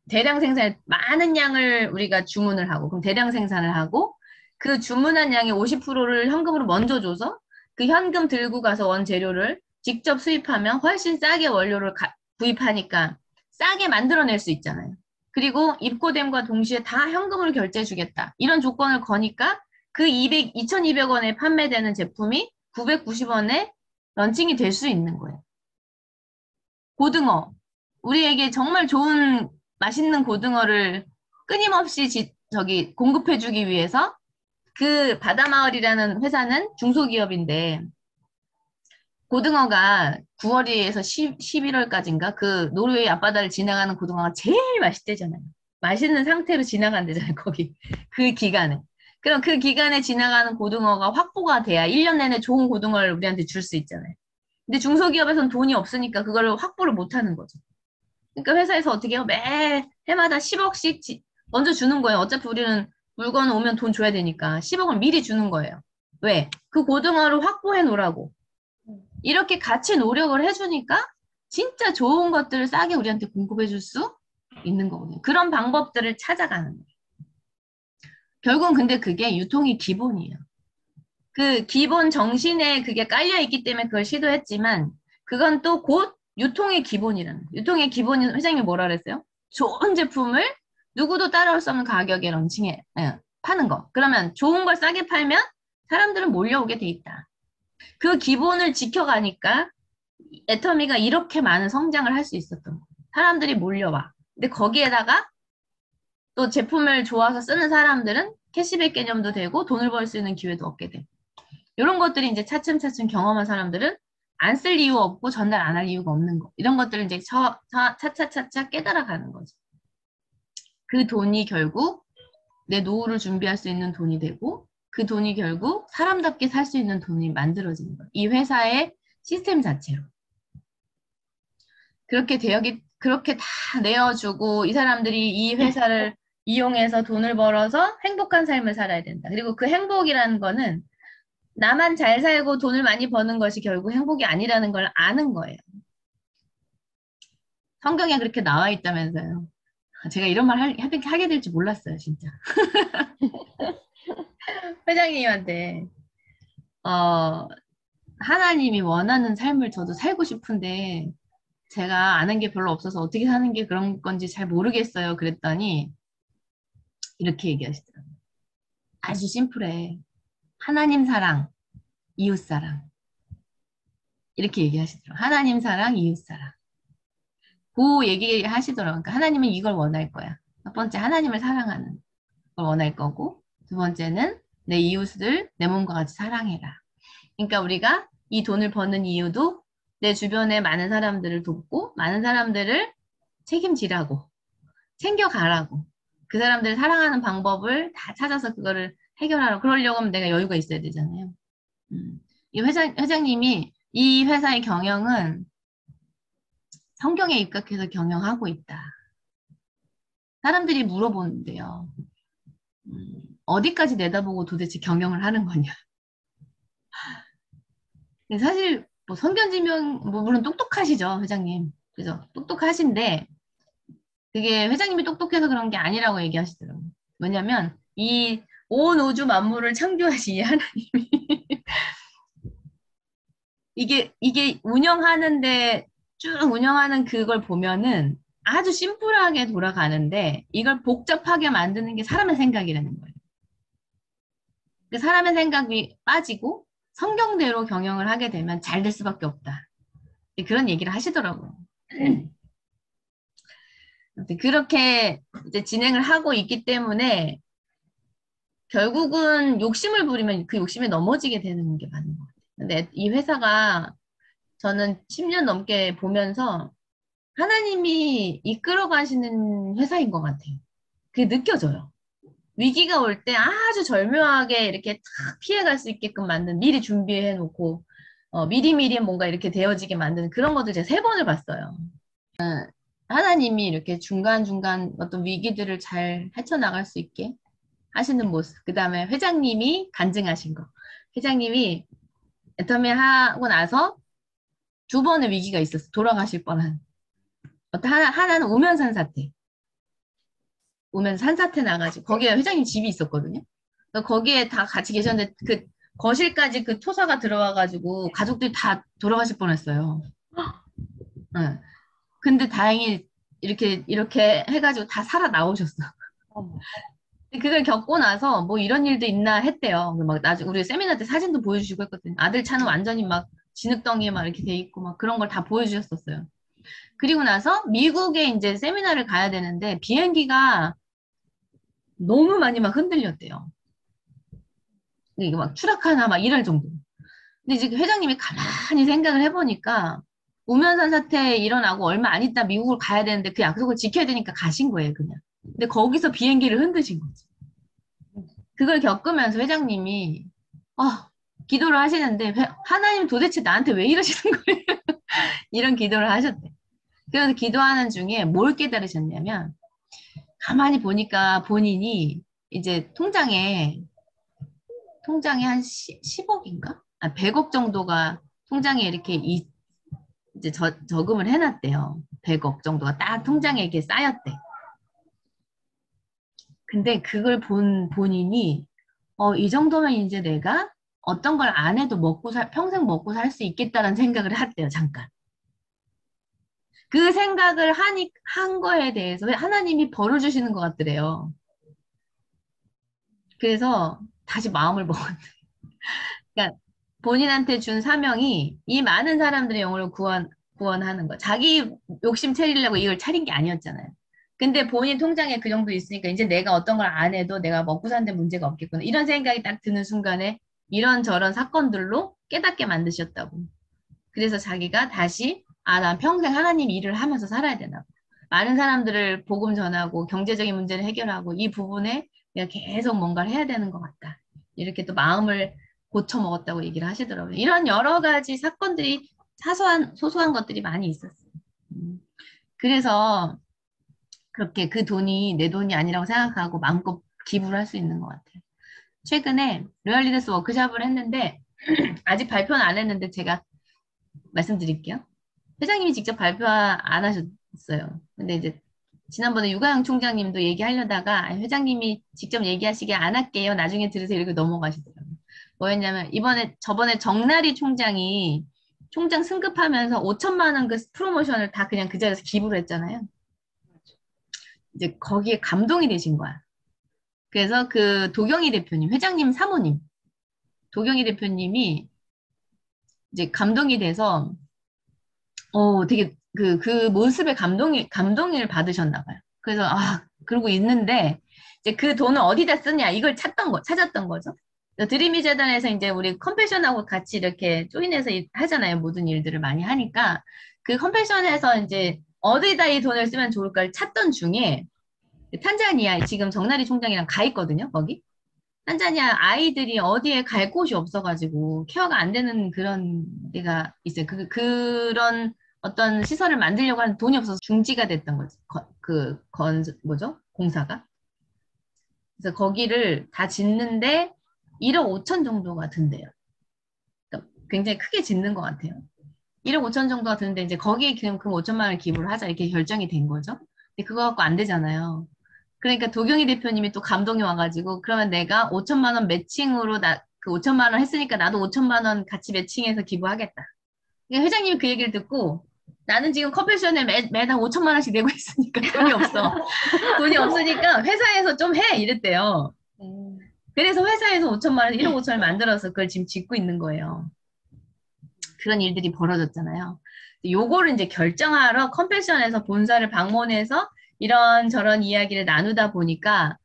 대량 생산 많은 양을 우리가 주문을 하고 그럼 대량 생산을 하고 그 주문한 양의 50%를 현금으로 먼저 줘서 그 현금 들고 가서 원재료를 직접 수입하면 훨씬 싸게 원료를 구입하니까 싸게 만들어낼 수 있잖아요. 그리고 입고됨과 동시에 다 현금으로 결제해 주겠다. 이런 조건을 거니까 그 2,200원에 판매되는 제품이 990원에 런칭이 될 수 있는 거예요. 고등어. 우리에게 정말 좋은 맛있는 고등어를 끊임없이 저기 공급해주기 위해서 그 바다마을이라는 회사는 중소기업인데 고등어가 9월에서 11월까지인가 그 노르웨이 앞바다를 지나가는 고등어가 제일 맛있대잖아요. 맛있는 상태로 지나간대잖아요, 거기. 그 기간에. 그럼 그 기간에 지나가는 고등어가 확보가 돼야 1년 내내 좋은 고등어를 우리한테 줄 수 있잖아요. 근데 중소기업에서는 돈이 없으니까 그걸 확보를 못 하는 거죠. 그러니까 회사에서 어떻게 해요? 매 해마다 10억씩 먼저 주는 거예요. 어차피 우리는 물건 오면 돈 줘야 되니까 10억을 미리 주는 거예요. 왜? 그 고등어를 확보해 놓으라고. 이렇게 같이 노력을 해주니까 진짜 좋은 것들을 싸게 우리한테 공급해 줄 수 있는 거거든요. 그런 방법들을 찾아가는 거예요. 결국은 근데 그게 유통이 기본이에요. 그 기본 정신에 그게 깔려 있기 때문에 그걸 시도했지만 그건 또 곧 유통의 기본이라는 거예요. 유통의 기본은 회장님이 뭐라 그랬어요? 좋은 제품을 누구도 따라올 수 없는 가격에 런칭해 파는 거. 그러면 좋은 걸 싸게 팔면 사람들은 몰려오게 돼 있다. 그 기본을 지켜가니까 애터미가 이렇게 많은 성장을 할 수 있었던 거예요. 사람들이 몰려와. 근데 거기에다가 또 제품을 좋아서 쓰는 사람들은 캐시백 개념도 되고 돈을 벌 수 있는 기회도 얻게 돼. 이런 것들이 이제 차츰차츰 경험한 사람들은 안 쓸 이유 없고 전달 안 할 이유가 없는 거. 이런 것들을 이제 차차차차 깨달아가는 거죠. 그 돈이 결국 내 노후를 준비할 수 있는 돈이 되고 그 돈이 결국 사람답게 살 수 있는 돈이 만들어지는 거예요. 이 회사의 시스템 자체로. 그렇게 다 내어주고 이 사람들이 이 회사를 이용해서 돈을 벌어서 행복한 삶을 살아야 된다. 그리고 그 행복이라는 거는 나만 잘 살고 돈을 많이 버는 것이 결국 행복이 아니라는 걸 아는 거예요. 성경에 그렇게 나와 있다면서요. 제가 이런 말 하게 될지 몰랐어요, 진짜. 회장님한테 하나님이 원하는 삶을 저도 살고 싶은데 제가 아는 게 별로 없어서 어떻게 사는 게 그런 건지 잘 모르겠어요. 그랬더니 이렇게 얘기하시더라고요. 아주 심플해. 하나님 사랑, 이웃 사랑. 이렇게 얘기하시더라고요. 하나님 사랑, 이웃 사랑. 그 얘기하시더라고요. 그러니까 하나님은 이걸 원할 거야. 첫 번째, 하나님을 사랑하는 걸 원할 거고, 두 번째는 내 이웃을 내 몸과 같이 사랑해라. 그러니까 우리가 이 돈을 버는 이유도 내 주변에 많은 사람들을 돕고, 많은 사람들을 책임지라고, 챙겨가라고, 그 사람들을 사랑하는 방법을 다 찾아서 그거를 해결하라고. 그러려고 하면 내가 여유가 있어야 되잖아요. 이 회장님이 이 회사의 경영은 성경에 입각해서 경영하고 있다. 사람들이 물어보는데요. 어디까지 내다보고 도대체 경영을 하는 거냐. 근데 사실 뭐 성견지명 물론 똑똑하시죠, 회장님. 그죠? 똑똑하신데 그게 회장님이 똑똑해서 그런 게 아니라고 얘기하시더라고요. 왜냐면 이 온 우주 만물을 창조하신 이 하나님이 이게 운영하는데 쭉 운영하는 그걸 보면은 아주 심플하게 돌아가는데 이걸 복잡하게 만드는 게 사람의 생각이라는 거예요. 그 사람의 생각이 빠지고 성경대로 경영을 하게 되면 잘 될 수밖에 없다. 그런 얘기를 하시더라고요. 그렇게 이제 진행을 하고 있기 때문에 결국은 욕심을 부리면 그 욕심에 넘어지게 되는 게 맞는 것 같아요. 근데 이 회사가 저는 10년 넘게 보면서 하나님이 이끌어 가시는 회사인 것 같아요. 그게 느껴져요. 위기가 올 때 아주 절묘하게 이렇게 탁 피해갈 수 있게끔 만든 미리 준비해 놓고 미리미리 뭔가 이렇게 되어지게 만드는 그런 것들 제가 3번을 봤어요. 하나님이 이렇게 중간중간 어떤 위기들을 잘 헤쳐나갈 수 있게 하시는 모습. 그 다음에 회장님이 간증하신 거. 회장님이 애터미 하고 나서 2번의 위기가 있었어. 돌아가실 뻔한. 하나는 우면산 사태. 우면산 사태 나가지고 거기에 회장님 집이 있었거든요. 거기에 다 같이 계셨는데 그 거실까지 그 토사가 들어와가지고 가족들이 다 돌아가실 뻔했어요. 네. 근데 다행히 이렇게 해가지고 다 살아 나오셨어. 그걸 겪고 나서 뭐 이런 일도 있나 했대요. 막 나중에 우리 세미나 때 사진도 보여주시고 했거든요. 아들 차는 완전히 막 진흙덩이에 막 이렇게 돼 있고 막 그런 걸 다 보여주셨었어요. 그리고 나서 미국에 이제 세미나를 가야 되는데 비행기가 너무 많이 막 흔들렸대요. 이게 막 추락하나 막 이럴 정도. 근데 이제 그 회장님이 가만히 생각을 해보니까 우면산 사태 일어나고 얼마 안 있다 미국을 가야 되는데 그 약속을 지켜야 되니까 가신 거예요, 그냥. 근데 거기서 비행기를 흔드신 거지. 그걸 겪으면서 회장님이 기도를 하시는데 하나님 도대체 나한테 왜 이러시는 거예요? 이런 기도를 하셨대. 그래서 기도하는 중에 뭘 깨달으셨냐면 가만히 보니까 본인이 이제 통장에 한 10억인가? 100억 정도가 통장에 이렇게 이제 저금을 해놨대요. 100억 정도가 딱 통장에 이렇게 쌓였대. 근데 그걸 본 본인이 이 정도면 이제 내가 어떤 걸 안 해도 평생 먹고 살 수 있겠다라는 생각을 했대요, 잠깐. 그 생각을 한 거에 대해서 하나님이 벌을 주시는 것 같더래요. 그래서 다시 마음을 먹었대. 그러니까 본인한테 준 사명이 이 많은 사람들의 영혼을 구원하는 거. 자기 욕심 차리려고 이걸 차린 게 아니었잖아요. 근데 본인 통장에 그 정도 있으니까 이제 내가 어떤 걸 안 해도 내가 먹고 사는데 문제가 없겠구나. 이런 생각이 딱 드는 순간에 이런저런 사건들로 깨닫게 만드셨다고. 그래서 자기가 다시 난 평생 하나님 일을 하면서 살아야 되나. 많은 사람들을 복음 전하고 경제적인 문제를 해결하고 이 부분에 내가 계속 뭔가를 해야 되는 것 같다. 이렇게 또 마음을 고쳐 먹었다고 얘기를 하시더라고요. 이런 여러 가지 사건들이 소소한 것들이 많이 있었어요. 그래서 그렇게 그 돈이 내 돈이 아니라고 생각하고 마음껏 기부를 할 수 있는 것 같아요. 최근에 로얄리더스 워크숍을 했는데 아직 발표는 안 했는데 제가 말씀드릴게요. 회장님이 직접 발표 안 하셨어요. 근데 이제 지난번에 유가영 총장님도 얘기하려다가 회장님이 직접 얘기하시게 안 할게요. 나중에 들으세요. 이렇게 넘어가시더라고요. 뭐였냐면 저번에 정나리 총장이 총장 승급하면서 5천만 원 그 프로모션을 다 그냥 그 자리에서 기부를 했잖아요. 이제 거기에 감동이 되신 거야. 그래서 그 도경희 대표님, 회장님 사모님, 도경희 대표님이 이제 감동이 돼서 되게 그 모습에 감동을 받으셨나 봐요. 그래서 그러고 있는데 이제 그 돈을 어디다 쓰냐 이걸 찾았던 거죠. 드림이 재단에서 이제 우리 컴패션하고 같이 이렇게 조인해서 하잖아요. 모든 일들을 많이 하니까 그 컴패션에서 이제 어디다 이 돈을 쓰면 좋을까를 찾던 중에 탄자니아 지금 정나리 총장이랑 가 있거든요. 거기. 탄자니아 아이들이 어디에 갈 곳이 없어가지고 케어가 안 되는 그런 데가 있어요. 그런 어떤 시설을 만들려고 하는 돈이 없어서 중지가 됐던 거지. 뭐죠? 공사가. 그래서 거기를 다 짓는데 1억 5천 정도가 든대요. 그러니까 굉장히 크게 짓는 것 같아요. 1억 5천 정도가 드는데 이제 거기에 그럼 5천만 원을 기부를 하자 이렇게 결정이 된 거죠. 근데 그거 갖고 안 되잖아요. 그러니까 도경희 대표님이 또 감동이 와가지고 그러면 내가 5천만 원 매칭으로 그 5천만 원 했으니까 나도 5천만 원 같이 매칭해서 기부하겠다. 그러니까 회장님이 그 얘기를 듣고 나는 지금 컴패션에 매달 5천만 원씩 내고 있으니까 돈이 없어. 돈이 없으니까 회사에서 좀 해 이랬대요. 그래서 회사에서 5천만 원, 1억 5천을 만들어서 그걸 지금 짓고 있는 거예요. 그런 일들이 벌어졌잖아요. 요거를 이제 결정하러 컴패션에서 본사를 방문해서 이런저런 이야기를 나누다 보니까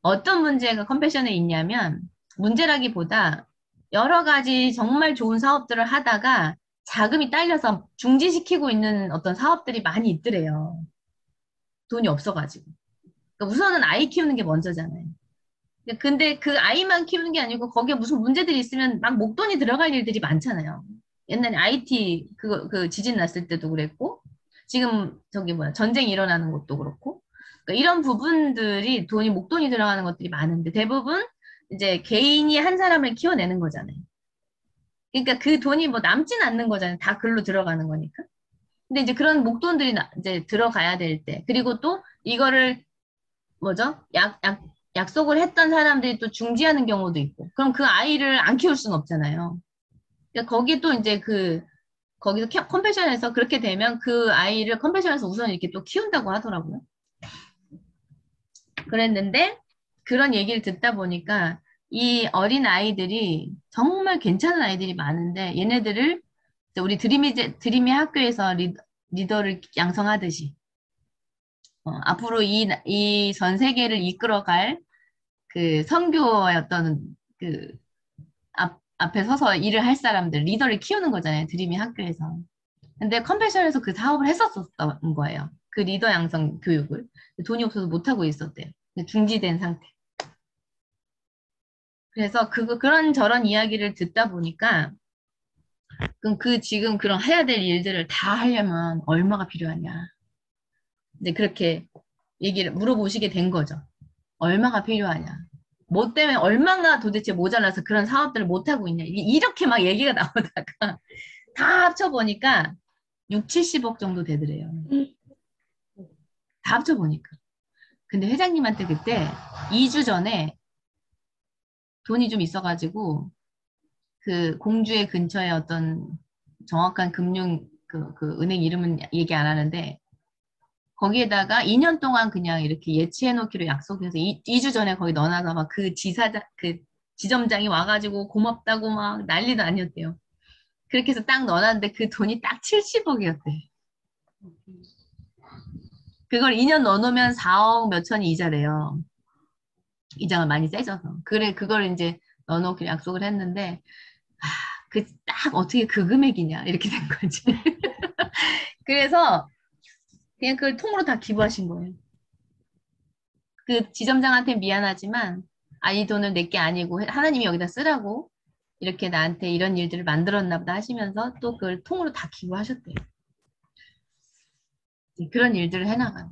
어떤 문제가 컴패션에 있냐면 문제라기보다 여러 가지 정말 좋은 사업들을 하다가 자금이 딸려서 중지시키고 있는 어떤 사업들이 많이 있더래요. 돈이 없어가지고. 그러니까 우선은 아이 키우는 게 먼저잖아요. 근데 그 아이만 키우는 게 아니고 거기에 무슨 문제들이 있으면 막 목돈이 들어갈 일들이 많잖아요. 옛날에 IT 그 지진 났을 때도 그랬고 지금 전쟁 일어나는 것도 그렇고 그러니까 이런 부분들이 목돈이 들어가는 것들이 많은데 대부분 이제 개인이 한 사람을 키워내는 거잖아요. 그러니까 그 돈이 뭐 남진 않는 거잖아요. 다 글로 들어가는 거니까. 근데 이제 그런 목돈들이 이제 들어가야 될 때 그리고 또 이거를 약속을 했던 사람들이 또 중지하는 경우도 있고 그럼 그 아이를 안 키울 수는 없잖아요. 그러니까 거기 또 이제 거기서 컴패션에서 그렇게 되면 그 아이를 컴패션에서 우선 이렇게 또 키운다고 하더라고요. 그랬는데 그런 얘기를 듣다 보니까 이 어린 아이들이 정말 괜찮은 아이들이 많은데 얘네들을 우리 드림이 학교에서 리더를 양성하듯이 앞으로 이 전 세계를 이끌어갈 그 선교의 어떤 그 앞에 서서 일을 할 사람들, 리더를 키우는 거잖아요. 드림이 학교에서. 근데 컴패션에서 그 사업을 했었던 거예요. 그 리더 양성 교육을. 돈이 없어서 못하고 있었대요. 중지된 상태. 그래서 그런 저런 이야기를 듣다 보니까 그럼 지금 그런 해야 될 일들을 다 하려면 얼마가 필요하냐. 이제 그렇게 얘기를 물어보시게 된 거죠. 얼마가 필요하냐. 뭐 때문에 얼마가 도대체 모자라서 그런 사업들을 못하고 있냐. 이렇게 막 얘기가 나오다가 다 합쳐보니까 6, 70억 정도 되더래요. 다 합쳐보니까. 근데 회장님한테 그때 2주 전에 돈이 좀 있어가지고 그 공주의 근처에 어떤 정확한 금융 그 은행 이름은 얘기 안 하는데 거기에다가 2년 동안 그냥 이렇게 예치해 놓기로 약속해서 2주 전에 거기 넣어놔서 막 그 그 지점장이 와가지고 고맙다고 막 난리도 아니었대요. 그렇게 해서 딱 넣어놨는데 그 돈이 딱 70억이었대. 그걸 2년 넣어놓으면 4억 몇천이 이자래요. 이자가 많이 세져서. 그래, 그걸 이제 넣어놓기로 약속을 했는데, 딱 어떻게 그 금액이냐, 이렇게 된 거지. 그래서 그냥 그걸 통으로 다 기부하신 거예요. 그 지점장한테 미안하지만, 이 돈을 내 게 아니고 하나님이 여기다 쓰라고 이렇게 나한테 이런 일들을 만들었나 보다 하시면서 또 그걸 통으로 다 기부하셨대요. 그런 일들을 해나가는.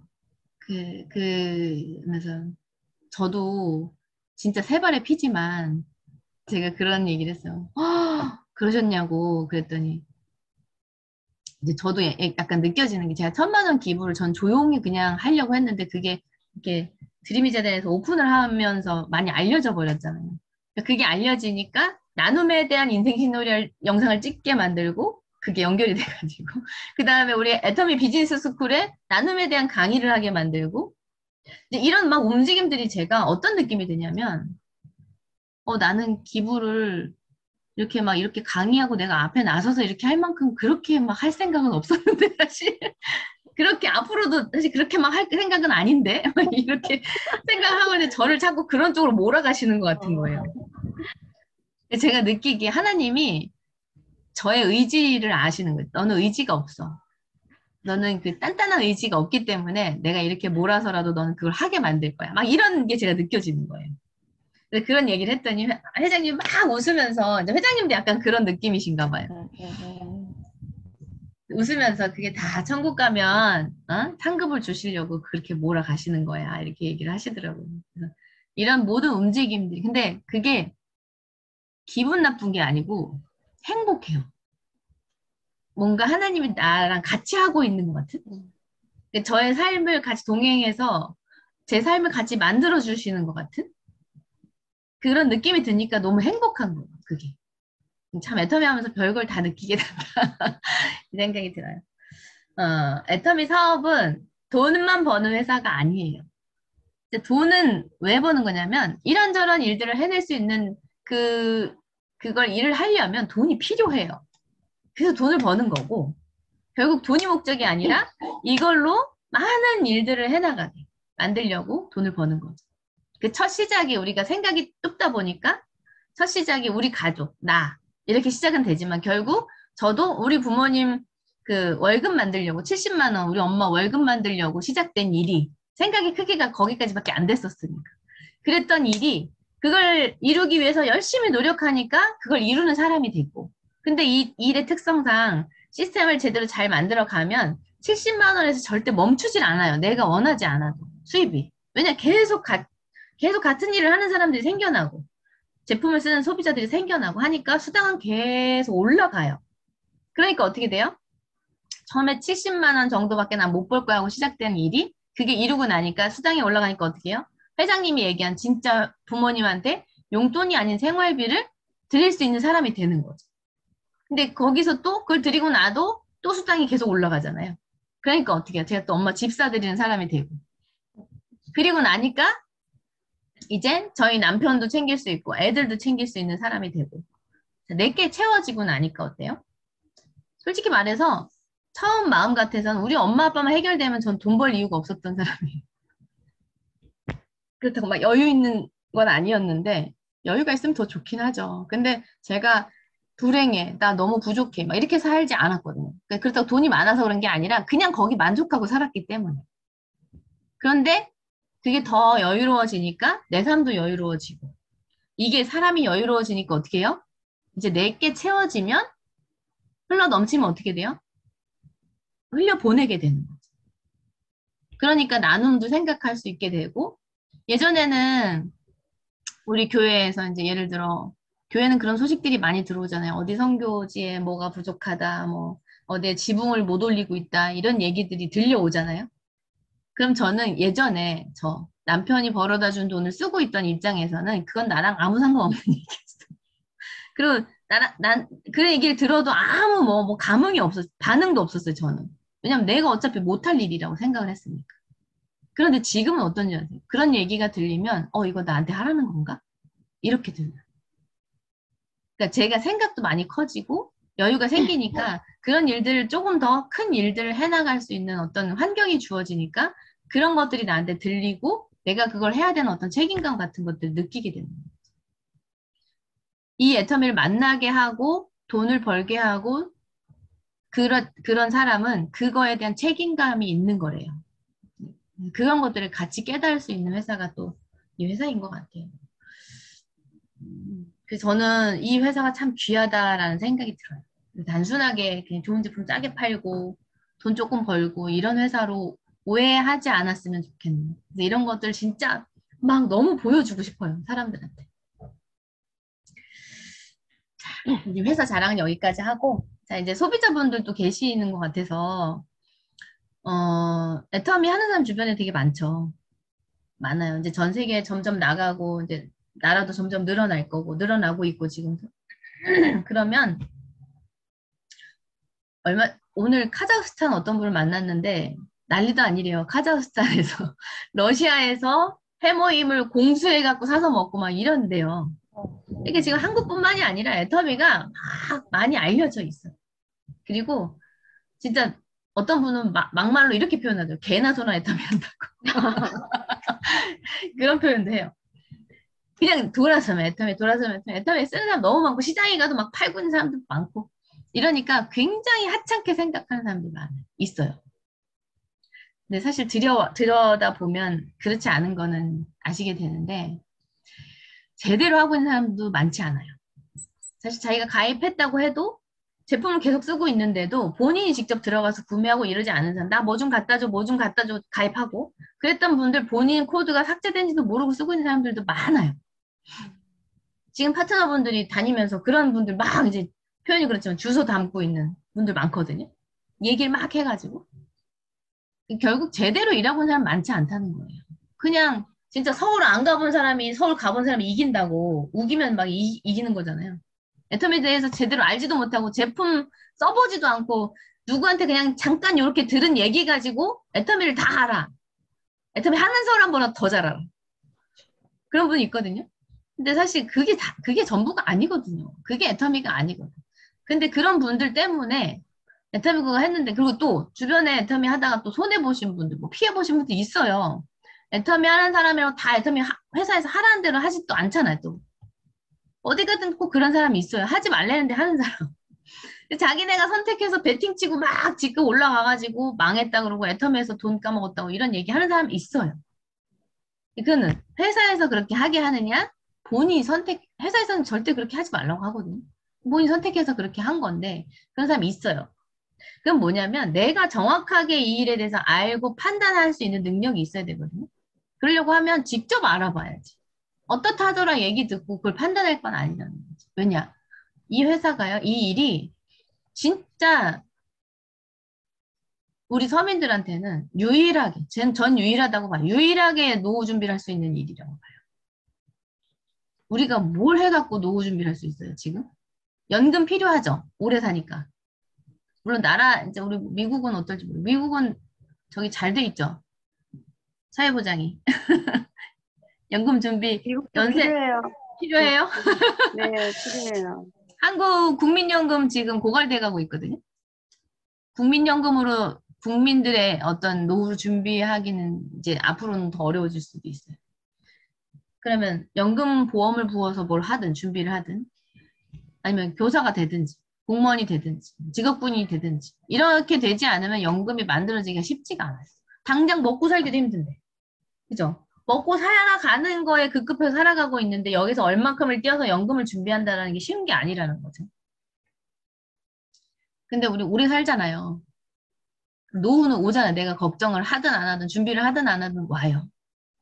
그러면서 저도 진짜 세 발의 피지만 제가 그런 얘기를 했어요. 그러셨냐고 그랬더니 이제 저도 약간 느껴지는 게 제가 1,000만 원 기부를 전 조용히 그냥 하려고 했는데 그게 이렇게 드림이 재단에서 오픈을 하면서 많이 알려져 버렸잖아요. 그러니까 그게 알려지니까 나눔에 대한 인생 시나리오 영상을 찍게 만들고 그게 연결이 돼가지고 그 다음에 우리 애터미 비즈니스 스쿨에 나눔에 대한 강의를 하게 만들고 이제 이런 막 움직임들이 제가 어떤 느낌이 드냐면 나는 기부를 이렇게 막 이렇게 강의하고 내가 앞에 나서서 이렇게 할 만큼 그렇게 막 할 생각은 없었는데 사실 그렇게 앞으로도 사실 그렇게 막 할 생각은 아닌데 막 이렇게 생각하고 있는데 저를 자꾸 그런 쪽으로 몰아가시는 것 같은 거예요. 제가 느끼기에 하나님이 저의 의지를 아시는 거예요. 너는 의지가 없어. 너는 그 단단한 의지가 없기 때문에 내가 이렇게 몰아서라도 너는 그걸 하게 만들 거야. 막 이런 게 제가 느껴지는 거예요. 그런 얘기를 했더니 회장님 막 웃으면서 이제 회장님도 약간 그런 느낌이신가 봐요. 웃으면서 그게 다 천국 가면 상급을 주시려고 그렇게 몰아가시는 거야. 이렇게 얘기를 하시더라고요. 그래서 이런 모든 움직임들이 근데 그게 기분 나쁜 게 아니고 행복해요. 뭔가 하나님이 나랑 같이 하고 있는 것 같은? 저의 삶을 같이 동행해서 제 삶을 같이 만들어 주시는 것 같은? 그런 느낌이 드니까 너무 행복한 거예요. 그게. 참 애터미 하면서 별걸 다 느끼게 된다. 이 생각이 들어요. 애터미 사업은 돈만 버는 회사가 아니에요. 돈은 왜 버는 거냐면 이런저런 일들을 해낼 수 있는 그걸 일을 하려면 돈이 필요해요. 그래서 돈을 버는 거고 결국 돈이 목적이 아니라 이걸로 많은 일들을 해나가게 만들려고 돈을 버는 거죠. 그 첫 시작이 우리가 생각이 좁다 보니까 첫 시작이 우리 가족, 나 이렇게 시작은 되지만 결국 저도 우리 부모님 그 월급 만들려고 70만 원 우리 엄마 월급 만들려고 시작된 일이 생각의 크기가 거기까지밖에 안 됐었으니까 그랬던 일이 그걸 이루기 위해서 열심히 노력하니까 그걸 이루는 사람이 되고 근데 이 일의 특성상 시스템을 제대로 잘 만들어 가면 70만 원에서 절대 멈추질 않아요. 내가 원하지 않아도 수입이. 왜냐 계속 같은 일을 하는 사람들이 생겨나고 제품을 쓰는 소비자들이 생겨나고 하니까 수당은 계속 올라가요. 그러니까 어떻게 돼요? 처음에 70만 원 정도밖에 난 못 벌 거야 하고 시작된 일이 그게 이루고 나니까 수당이 올라가니까 어떻게 해요? 회장님이 얘기한 진짜 부모님한테 용돈이 아닌 생활비를 드릴 수 있는 사람이 되는 거죠. 근데 거기서 또 그걸 드리고 나도 또 수당이 계속 올라가잖아요. 그러니까 어떻게 해요? 제가 또 엄마 집 사드리는 사람이 되고 그리고 나니까 이제 저희 남편도 챙길 수 있고 애들도 챙길 수 있는 사람이 되고 내게 채워지고 나니까 어때요? 솔직히 말해서 처음 마음 같아서는 우리 엄마 아빠만 해결되면 전 돈 벌 이유가 없었던 사람이에요. 그렇다고 막 여유 있는 아니었는데 여유가 있으면 더 좋긴 하죠. 근데 제가 불행해, 나 너무 부족해, 막 이렇게 살지 않았거든요. 그러니까 그렇다고 돈이 많아서 그런 게 아니라 그냥 거기 만족하고 살았기 때문에. 그런데 그게 더 여유로워지니까 내 삶도 여유로워지고 이게 사람이 여유로워지니까 어떻게 해요? 이제 내게 채워지면 흘러 넘치면 어떻게 돼요? 흘려 보내게 되는 거죠. 그러니까 나눔도 생각할 수 있게 되고 예전에는 우리 교회에서 이제 예를 들어 교회는 그런 소식들이 많이 들어오잖아요. 어디 선교지에 뭐가 부족하다, 뭐 어디에 지붕을 못 올리고 있다 이런 얘기들이 들려오잖아요. 그럼 저는 예전에 저 남편이 벌어다 준 돈을 쓰고 있던 입장에서는 그건 나랑 아무 상관없는 얘기였어. 그리고 난 그 얘기를 들어도 아무 뭐 감흥이 없었, 반응도 없었어요, 저는. 왜냐면 내가 어차피 못할 일이라고 생각을 했으니까. 그런데 지금은 어떤지 아세요? 그런 얘기가 들리면, 이거 나한테 하라는 건가? 이렇게 들려요. 그러니까 제가 생각도 많이 커지고, 여유가 생기니까 그런 일들을 조금 더 큰 일들을 해나갈 수 있는 어떤 환경이 주어지니까 그런 것들이 나한테 들리고 내가 그걸 해야 되는 어떤 책임감 같은 것들을 느끼게 되는 거예요. 이 애터미를 만나게 하고 돈을 벌게 하고 그런 사람은 그거에 대한 책임감이 있는 거래요. 그런 것들을 같이 깨달을 수 있는 회사가 또 이 회사인 것 같아요. 그래서 저는 이 회사가 참 귀하다라는 생각이 들어요. 단순하게 그냥 좋은 제품 싸게 팔고 돈 조금 벌고 이런 회사로 오해하지 않았으면 좋겠네요. 그래서 이런 것들 진짜 막 너무 보여주고 싶어요, 사람들한테. 이 회사 자랑은 여기까지 하고, 자, 이제 소비자분들도 계시는 것 같아서, 애터미 하는 사람 주변에 되게 많죠. 많아요. 이제 전 세계에 점점 나가고, 이제 나라도 점점 늘어날 거고, 늘어나고 있고, 지금도. 그러면, 오늘 카자흐스탄 어떤 분을 만났는데, 난리도 아니래요. 카자흐스탄에서, 러시아에서 해모임을 공수해갖고 사서 먹고 막 이런데요. 이게 지금 한국뿐만이 아니라 애터미가 막 많이 알려져 있어요. 그리고 진짜 어떤 분은 막말로 이렇게 표현하죠. 개나 소나 애터미 한다고. 그런 표현도 해요. 그냥 돌아서면 애터미, 돌아서면 애터미, 애터미 쓰는 사람 너무 많고 시장에 가도 막 팔고 있는 사람도 많고 이러니까 굉장히 하찮게 생각하는 사람들이 많아요. 있어요. 근데 사실 들여다보면 그렇지 않은 거는 아시게 되는데 제대로 하고 있는 사람도 많지 않아요. 사실 자기가 가입했다고 해도 제품을 계속 쓰고 있는데도 본인이 직접 들어가서 구매하고 이러지 않은 사람, 나 뭐 좀 갖다 줘, 뭐 좀 갖다 줘, 가입하고 그랬던 분들 본인 코드가 삭제된지도 모르고 쓰고 있는 사람들도 많아요. 지금 파트너분들이 다니면서 그런 분들 막 이제 표현이 그렇지만 주소 담고 있는 분들 많거든요. 얘기를 막 해가지고 결국 제대로 일하고 있는 사람 많지 않다는 거예요. 그냥 진짜 서울 안 가본 사람이 서울 가본 사람이 이긴다고 우기면 막 이기는 거잖아요. 애터미에 대해서 제대로 알지도 못하고 제품 써보지도 않고 누구한테 그냥 잠깐 이렇게 들은 얘기 가지고 애터미를 다 알아. 애터미 하는 사람보다 더 잘 알아. 그런 분이 있거든요. 근데 사실 그게 전부가 아니거든요. 그게 애터미가 아니거든. 근데 그런 분들 때문에 애터미 그거 했는데, 그리고 또 주변에 애터미 하다가 또 손해보신 분들, 뭐 피해보신 분들 있어요. 애터미 하는 사람이라고 다 애터미 회사에서 하라는 대로 하지도 않잖아요, 또. 어디 가든 꼭 그런 사람이 있어요. 하지 말라는데 하는 사람. 자기네가 선택해서 베팅 치고 막 지금 올라가가지고 망했다 그러고 애터미에서 돈 까먹었다고 이런 얘기 하는 사람이 있어요. 이거는 회사에서 그렇게 하게 하느냐? 본인이 회사에서는 절대 그렇게 하지 말라고 하거든요. 본인이 선택해서 그렇게 한 건데, 그런 사람이 있어요. 그건 뭐냐면, 내가 정확하게 이 일에 대해서 알고 판단할 수 있는 능력이 있어야 되거든요. 그러려고 하면 직접 알아봐야지. 어떻다 하더라 얘기 듣고 그걸 판단할 건 아니라는 거지. 왜냐? 이 회사가요, 이 일이 진짜 우리 서민들한테는 유일하게, 전 유일하다고 봐요. 유일하게 노후 준비를 할 수 있는 일이라고 봐요. 우리가 뭘 해갖고 노후 준비를 할 수 있어요, 지금? 연금 필요하죠? 오래 사니까. 물론 이제 우리 미국은 어떨지 모르겠어요. 미국은 저기 잘 돼 있죠? 사회보장이. 연금 준비, 미국도 연세 필요해요. 필요해요? 네, 필요해요. 한국 국민연금 지금 고갈돼 가고 있거든요. 국민연금으로 국민들의 어떤 노후 준비하기는 이제 앞으로는 더 어려워질 수도 있어요. 그러면 연금 보험을 부어서 뭘 하든 준비를 하든 아니면 교사가 되든지 공무원이 되든지 직업군인이 되든지 이렇게 되지 않으면 연금이 만들어지기가 쉽지가 않아요. 당장 먹고 살기도 힘든데. 그죠? 먹고 살아가는 거에 급급해서 살아가고 있는데 여기서 얼만큼을 띄어서 연금을 준비한다는 게 쉬운 게 아니라는 거죠. 근데 우리 오래 살잖아요. 노후는 오잖아. 내가 걱정을 하든 안 하든 준비를 하든 안 하든 와요.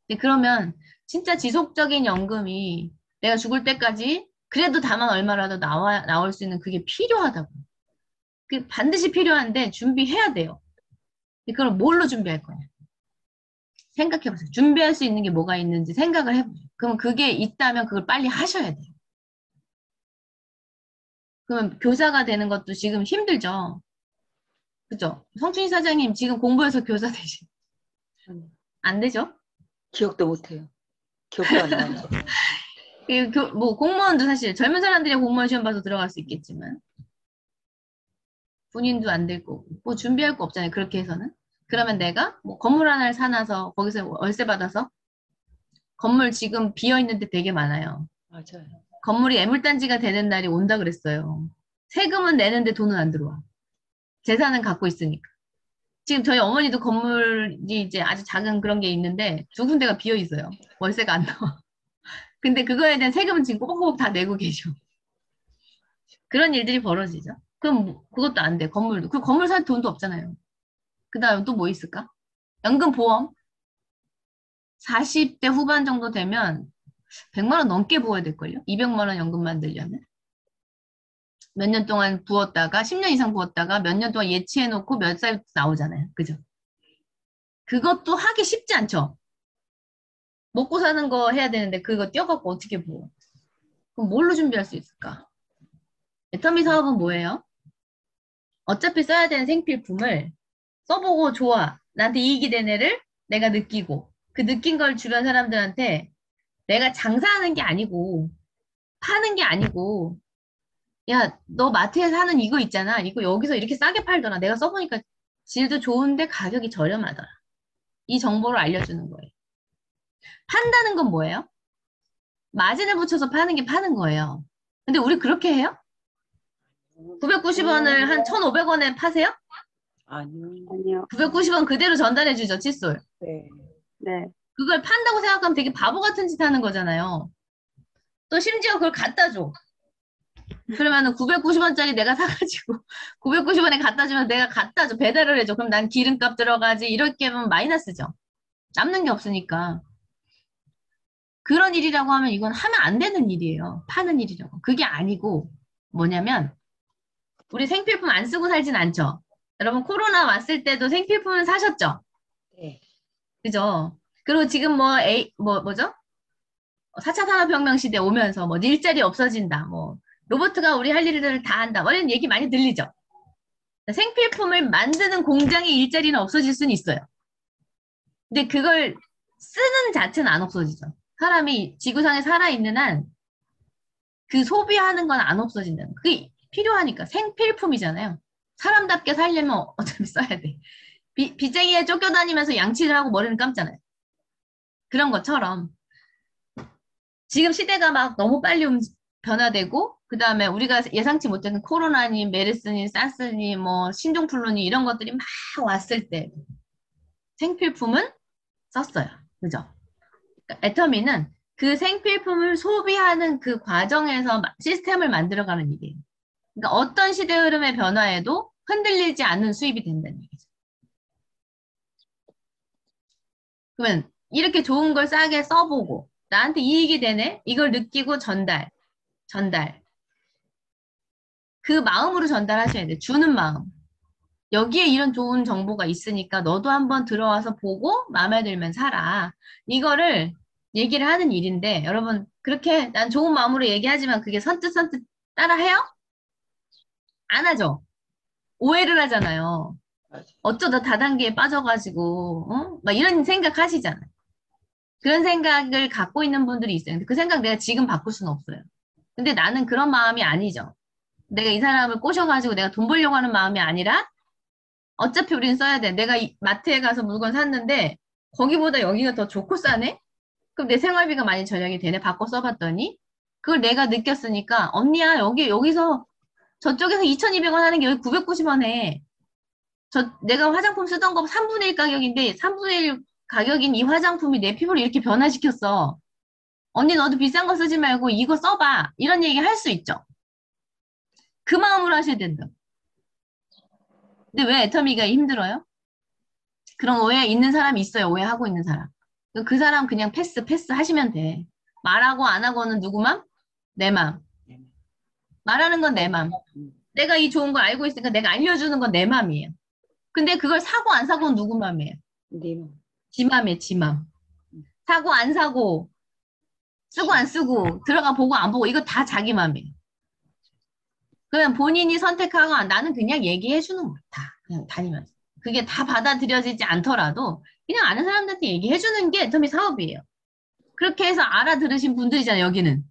근데 그러면 진짜 지속적인 연금이 내가 죽을 때까지 그래도 다만 얼마라도 나올 수 있는 그게 필요하다고. 그게 반드시 필요한데 준비해야 돼요. 근데 그걸 뭘로 준비할 거냐? 생각해보세요. 준비할 수 있는 게 뭐가 있는지 생각을 해보세요. 그럼 그게 있다면 그걸 빨리 하셔야 돼요. 그러면 교사가 되는 것도 지금 힘들죠? 그죠? 성춘희 사장님 지금 공부해서 교사 되시 안 되죠? 기억도 못해요. 기억도 안 나요. 뭐 공무원도 사실 젊은 사람들이 공무원 시험 봐서 들어갈 수 있겠지만 본인도 안 될 거고 뭐 준비할 거 없잖아요. 그렇게 해서는. 그러면 내가 뭐 건물 하나를 사놔서 거기서 월세 받아서 건물 지금 비어 있는데 되게 많아요. 맞아요. 건물이 애물단지가 되는 날이 온다 그랬어요. 세금은 내는데 돈은 안 들어와. 재산은 갖고 있으니까. 지금 저희 어머니도 건물이 이제 아주 작은 그런 게 있는데 두 군데가 비어 있어요. 월세가 안 나와. 근데 그거에 대한 세금은 지금 꼬박꼬박 다 내고 계셔. 그런 일들이 벌어지죠. 그럼 그것도 안 돼. 건물도. 그 건물 살 돈도 없잖아요. 그 다음 또 뭐 있을까? 연금보험. 40대 후반 정도 되면 100만 원 넘게 부어야 될걸요? 200만 원 연금 만들려면. 몇 년 동안 부었다가 10년 이상 부었다가 몇 년 동안 예치해놓고 몇 살 나오잖아요. 그죠? 그것도 하기 쉽지 않죠? 먹고 사는 거 해야 되는데 그거 떼어갖고 어떻게 부어? 그럼 뭘로 준비할 수 있을까? 애터미 사업은 뭐예요? 어차피 써야 되는 생필품을 써보고 좋아. 나한테 이익이 된 애를 내가 느끼고 그 느낀 걸 주변 사람들한테 내가 장사하는 게 아니고 파는 게 아니고 야, 너 마트에 사는 이거 있잖아. 이거 여기서 이렇게 싸게 팔더라. 내가 써보니까 질도 좋은데 가격이 저렴하더라. 이 정보를 알려주는 거예요. 판다는 건 뭐예요? 마진을 붙여서 파는 게 파는 거예요. 근데 우리 그렇게 해요? 990원을 한 1,500원에 파세요? 아니요. 아니요. 990원 그대로 전달해 주죠, 칫솔. 네. 네. 그걸 판다고 생각하면 되게 바보 같은 짓 하는 거잖아요. 또 심지어 그걸 갖다 줘. 그러면은 990원짜리 내가 사가지고 990원에 갖다 주면 내가 갖다 줘. 배달을 해줘. 그럼 난 기름값 들어가지. 이렇게 하면 마이너스죠. 남는 게 없으니까. 그런 일이라고 하면 이건 하면 안 되는 일이에요. 파는 일이라고. 그게 아니고 뭐냐면 우리 생필품 안 쓰고 살진 않죠. 여러분 코로나 왔을 때도 생필품을 사셨죠? 네. 그죠? 그리고 지금 뭐죠? 4차 산업혁명 시대 오면서 뭐 일자리 없어진다. 뭐 로봇가 우리 할 일들을 다 한다. 뭐 이런 얘기 많이 들리죠? 생필품을 만드는 공장의 일자리는 없어질 수는 있어요. 근데 그걸 쓰는 자체는 안 없어지죠. 사람이 지구상에 살아있는 한 그 소비하는 건 안 없어진다는 거. 그게 필요하니까 생필품이잖아요. 사람답게 살려면 어차피 써야 돼. 빚쟁이에 쫓겨다니면서 양치를 하고 머리는 감잖아요. 그런 것처럼 지금 시대가 막 너무 빨리 변화되고 그 다음에 우리가 예상치 못했는 코로나니 메르스니 사스니 뭐 신종플루니 이런 것들이 막 왔을 때 생필품은 썼어요. 그죠? 그러니까 애터미는 그 생필품을 소비하는 그 과정에서 시스템을 만들어가는 일이에요. 그러니까 어떤 시대 흐름의 변화에도 흔들리지 않는 수입이 된다는 얘기죠. 그러면 이렇게 좋은 걸 싸게 써보고 나한테 이익이 되네? 이걸 느끼고 전달. 그 마음으로 전달하셔야 돼요. 주는 마음. 여기에 이런 좋은 정보가 있으니까 너도 한번 들어와서 보고 마음에 들면 사라. 이거를 얘기를 하는 일인데 여러분 그렇게 난 좋은 마음으로 얘기하지만 그게 선뜻 따라 해요? 안 하죠. 오해를 하잖아요. 맞아요. 어쩌다 다단계에 빠져가지고 막 이런 생각 하시잖아요. 그런 생각을 갖고 있는 분들이 있어요. 근데 그 생각 내가 지금 바꿀 수는 없어요. 근데 나는 그런 마음이 아니죠. 내가 이 사람을 꼬셔가지고 내가 돈 벌려고 하는 마음이 아니라 어차피 우리는 써야 돼. 내가 마트에 가서 물건 샀는데 거기보다 여기가 더 좋고 싸네? 그럼 그럼 내 생활비가 많이 절약이 되네. 바꿔 써봤더니 그걸 내가 느꼈으니까 언니야 여기서 저쪽에서 2,200원 하는 게 여기 990원 해. 내가 화장품 쓰던 거 3분의 1 가격인데 3분의 1 가격인 이 화장품이 내 피부를 이렇게 변화시켰어. 언니 너도 비싼 거 쓰지 말고 이거 써봐. 이런 얘기 할 수 있죠. 그 마음으로 하셔야 된다. 근데 왜 애터미가 힘들어요? 그런 오해 있는 사람이 있어요. 오해하고 있는 사람. 그 사람 그냥 패스 하시면 돼. 말하고 안 하고는 누구 맘? 내 맘. 말하는 건 내 맘. 내가 이 좋은 걸 알고 있으니까 내가 알려주는 건 내 맘이에요. 근데 그걸 사고 안 사고는 누구 맘이에요? 네. 지 맘이에요, 지 맘. 사고 안 사고, 쓰고 안 쓰고, 들어가 보고 안 보고, 이거 다 자기 맘이에요. 그냥 본인이 선택하고, 나는 그냥 얘기해 주는 거야. 다. 그냥 다니면서. 그게 다 받아들여지지 않더라도, 그냥 아는 사람들한테 얘기해 주는 게 애터미 사업이에요. 그렇게 해서 알아들으신 분들이잖아요, 여기는.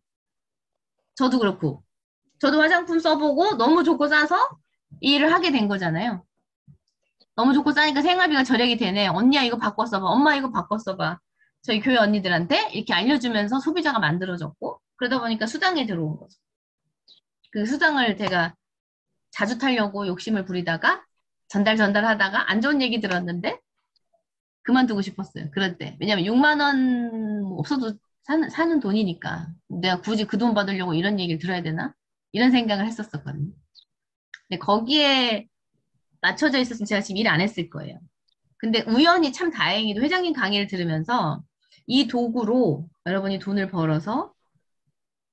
저도 그렇고. 저도 화장품 써보고 너무 좋고 싸서 이 일을 하게 된 거잖아요. 너무 좋고 싸니까 생활비가 절약이 되네. 언니야 이거 바꿔 써봐. 엄마 이거 바꿔 써봐. 저희 교회 언니들한테 이렇게 알려주면서 소비자가 만들어졌고 그러다 보니까 수당에 들어온 거죠. 그 수당을 제가 자주 타려고 욕심을 부리다가 전달하다가 안 좋은 얘기 들었는데 그만두고 싶었어요. 그럴 때. 왜냐면 6만 원 없어도 사는 돈이니까 내가 굳이 그 돈 받으려고 이런 얘기를 들어야 되나? 이런 생각을 했었거든요. 근데 거기에 맞춰져 있었으면 제가 지금 일 안 했을 거예요. 근데 우연히 참 다행히도 회장님 강의를 들으면서 이 도구로 여러분이 돈을 벌어서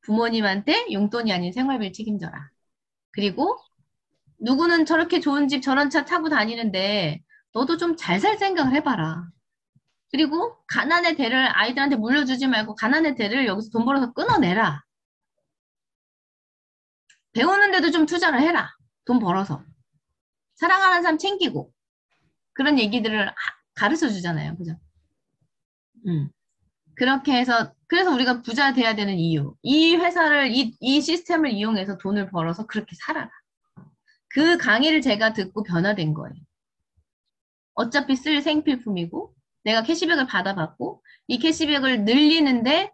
부모님한테 용돈이 아닌 생활비를 책임져라. 그리고 누구는 저렇게 좋은 집 저런 차 타고 다니는데 너도 좀 잘 살 생각을 해봐라. 그리고 가난의 대를 아이들한테 물려주지 말고 가난의 대를 여기서 돈 벌어서 끊어내라. 배우는데도 좀 투자를 해라. 돈 벌어서. 사랑하는 사람 챙기고. 그런 얘기들을 가르쳐 주잖아요. 그죠? 그렇게 해서, 그래서 우리가 부자 돼야 되는 이유. 이 회사를, 이 시스템을 이용해서 돈을 벌어서 그렇게 살아라. 그 강의를 제가 듣고 변화된 거예요. 어차피 쓸 생필품이고, 내가 캐시백을 받아봤고, 이 캐시백을 늘려가는데,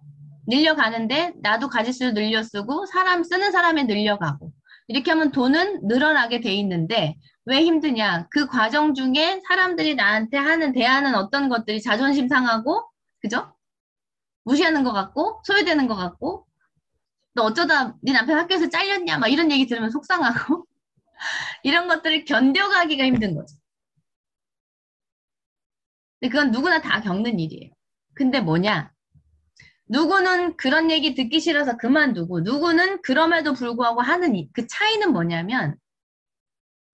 나도 가짓수를 늘려 쓰고, 쓰는 사람에 늘려가고, 이렇게 하면 돈은 늘어나게 돼 있는데, 왜 힘드냐? 그 과정 중에 사람들이 나한테 대하는 어떤 것들이 자존심 상하고, 그죠? 무시하는 것 같고, 소외되는 것 같고, 너 어쩌다 네 남편 학교에서 잘렸냐? 막 이런 얘기 들으면 속상하고, 이런 것들을 견뎌가기가 힘든 거죠. 근데 그건 누구나 다 겪는 일이에요. 근데 뭐냐? 누구는 그런 얘기 듣기 싫어서 그만두고, 누구는 그럼에도 불구하고 하는 그 차이는 뭐냐면,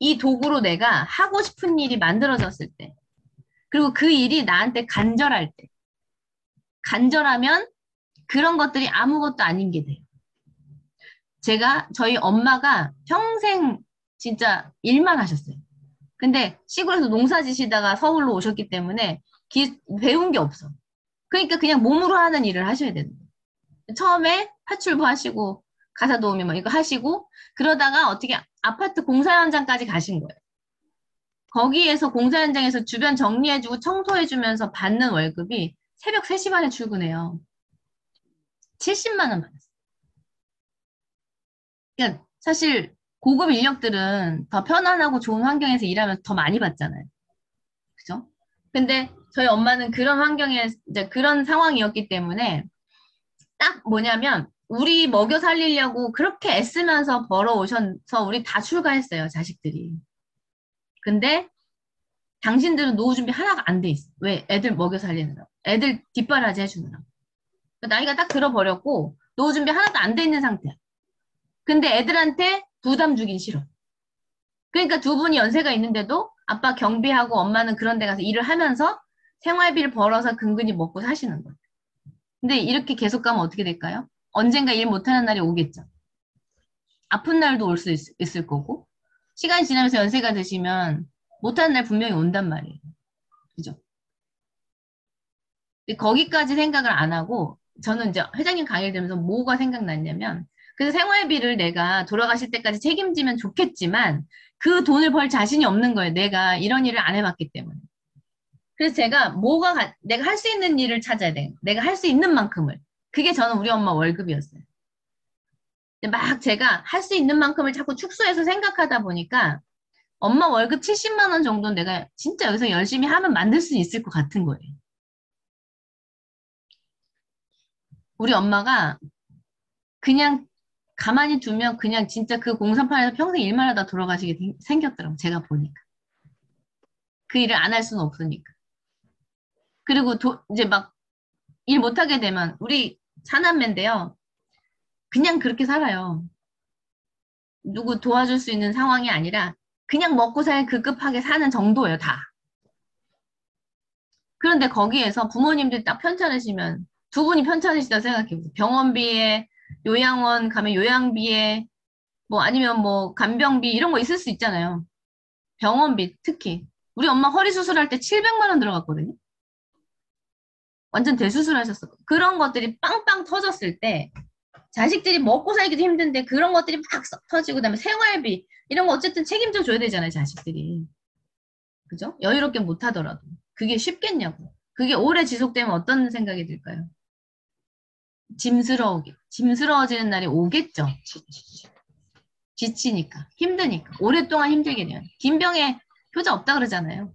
이 도구로 내가 하고 싶은 일이 만들어졌을 때, 그리고 그 일이 나한테 간절할 때, 간절하면 그런 것들이 아무것도 아닌 게 돼요. 저희 엄마가 평생 진짜 일만 하셨어요. 근데 시골에서 농사 지시다가 서울로 오셨기 때문에 배운 게 없어. 그러니까 그냥 몸으로 하는 일을 하셔야 되는 거예요. 처음에 파출부 하시고, 가사 도우미 뭐 이거 하시고, 그러다가 어떻게 아파트 공사 현장까지 가신 거예요. 거기에서 공사 현장에서 주변 정리해주고 청소해주면서 받는 월급이 새벽 3시 반에 출근해요. 70만 원 받았어요. 그러니까 사실 고급 인력들은 더 편안하고 좋은 환경에서 일하면서 더 많이 받잖아요. 그죠? 근데 저희 엄마는 그런 환경에, 이제 그런 상황이었기 때문에 딱 뭐냐면, 우리 먹여 살리려고 그렇게 애쓰면서 벌어오셔서 우리 다 출가했어요, 자식들이. 근데 당신들은 노후 준비 하나가 안 돼 있어. 왜? 애들 먹여 살리느라고. 애들 뒷바라지 해주느라고. 나이가 딱 들어버렸고 노후 준비 하나도 안 돼 있는 상태야. 근데 애들한테 부담 주긴 싫어. 그러니까 두 분이 연세가 있는데도 아빠 경비하고 엄마는 그런 데 가서 일을 하면서 생활비를 벌어서 근근히 먹고 사시는 거예요. 근데 이렇게 계속 가면 어떻게 될까요? 언젠가 일 못하는 날이 오겠죠. 아픈 날도 올 수 있을 거고, 시간이 지나면서 연세가 드시면 못하는 날 분명히 온단 말이에요. 그죠? 근데 거기까지 생각을 안 하고, 저는 이제 회장님 강의를 들으면서 뭐가 생각났냐면, 그래서 생활비를 내가 돌아가실 때까지 책임지면 좋겠지만, 그 돈을 벌 자신이 없는 거예요. 내가 이런 일을 안 해봤기 때문에. 그래서 제가 내가 할 수 있는 일을 찾아야 돼요. 내가 할 수 있는 만큼을. 그게 저는 우리 엄마 월급이었어요. 근데 막 제가 할 수 있는 만큼을 자꾸 축소해서 생각하다 보니까 엄마 월급 70만 원 정도는 내가 진짜 여기서 열심히 하면 만들 수 있을 것 같은 거예요. 우리 엄마가 그냥 가만히 두면 그냥 진짜 그 공사판에서 평생 일만 하다 돌아가시게 생겼더라고요. 제가 보니까. 그 일을 안 할 수는 없으니까. 그리고 이제 막 일 못하게 되면 우리 사남매인데요. 그냥 그렇게 살아요. 누구 도와줄 수 있는 상황이 아니라 그냥 먹고 살 급급하게 사는 정도예요, 다. 그런데 거기에서 부모님들이 딱 편찮으시면 두 분이 편찮으시다 생각해보세요. 병원비에 요양원 가면 요양비에 뭐 아니면 뭐 간병비 이런 거 있을 수 있잖아요. 병원비 특히. 우리 엄마 허리 수술할 때 700만 원 들어갔거든요. 완전 대수술하셨어. 그런 것들이 빵빵 터졌을 때 자식들이 먹고 살기도 힘든데 그런 것들이 막 터지고 그다음에 생활비 이런 거 어쨌든 책임져 줘야 되잖아요, 자식들이. 그죠? 여유롭게 못 하더라도. 그게 쉽겠냐고. 그게 오래 지속되면 어떤 생각이 들까요? 짐스러워지는 날이 오겠죠. 지치니까, 힘드니까, 오랫동안 힘들게 돼요. 김병에 효자 없다 그러잖아요.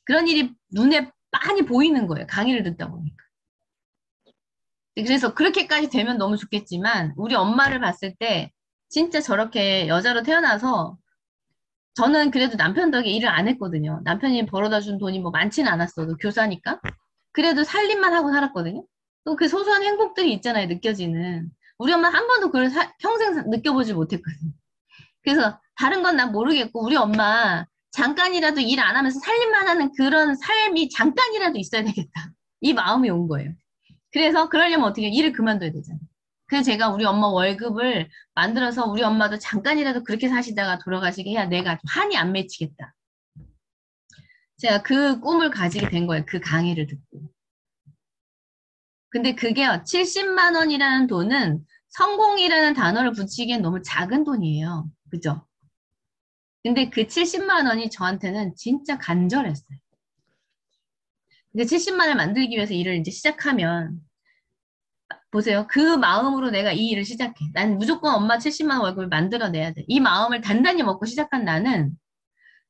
그런 일이 눈에 많이 보이는 거예요. 강의를 듣다 보니까. 그래서 그렇게까지 되면 너무 좋겠지만 우리 엄마를 봤을 때 진짜 저렇게 여자로 태어나서 저는 그래도 남편 덕에 일을 안 했거든요. 남편이 벌어다 준 돈이 뭐 많지는 않았어도 교사니까. 그래도 살림만 하고 살았거든요. 또 그 소소한 행복들이 있잖아요. 느껴지는. 우리 엄마 한 번도 그걸 평생 느껴보지 못했거든요. 그래서 다른 건 난 모르겠고 우리 엄마 잠깐이라도 일 안 하면서 살림만 하는 그런 삶이 잠깐이라도 있어야 되겠다. 이 마음이 온 거예요. 그래서 그러려면 어떻게 일을 그만둬야 되잖아요. 그래서 제가 우리 엄마 월급을 만들어서 우리 엄마도 잠깐이라도 그렇게 사시다가 돌아가시게 해야 내가 좀 한이 안 맺히겠다. 제가 그 꿈을 가지게 된 거예요. 그 강의를 듣고. 근데 그게요. 70만 원이라는 돈은 성공이라는 단어를 붙이기엔 너무 작은 돈이에요. 그죠? 근데 그 70만 원이 저한테는 진짜 간절했어요. 근데 70만 원을 만들기 위해서 일을 이제 시작하면 보세요. 그 마음으로 내가 이 일을 시작해. 난 무조건 엄마 70만 원 월급을 만들어내야 돼. 이 마음을 단단히 먹고 시작한 나는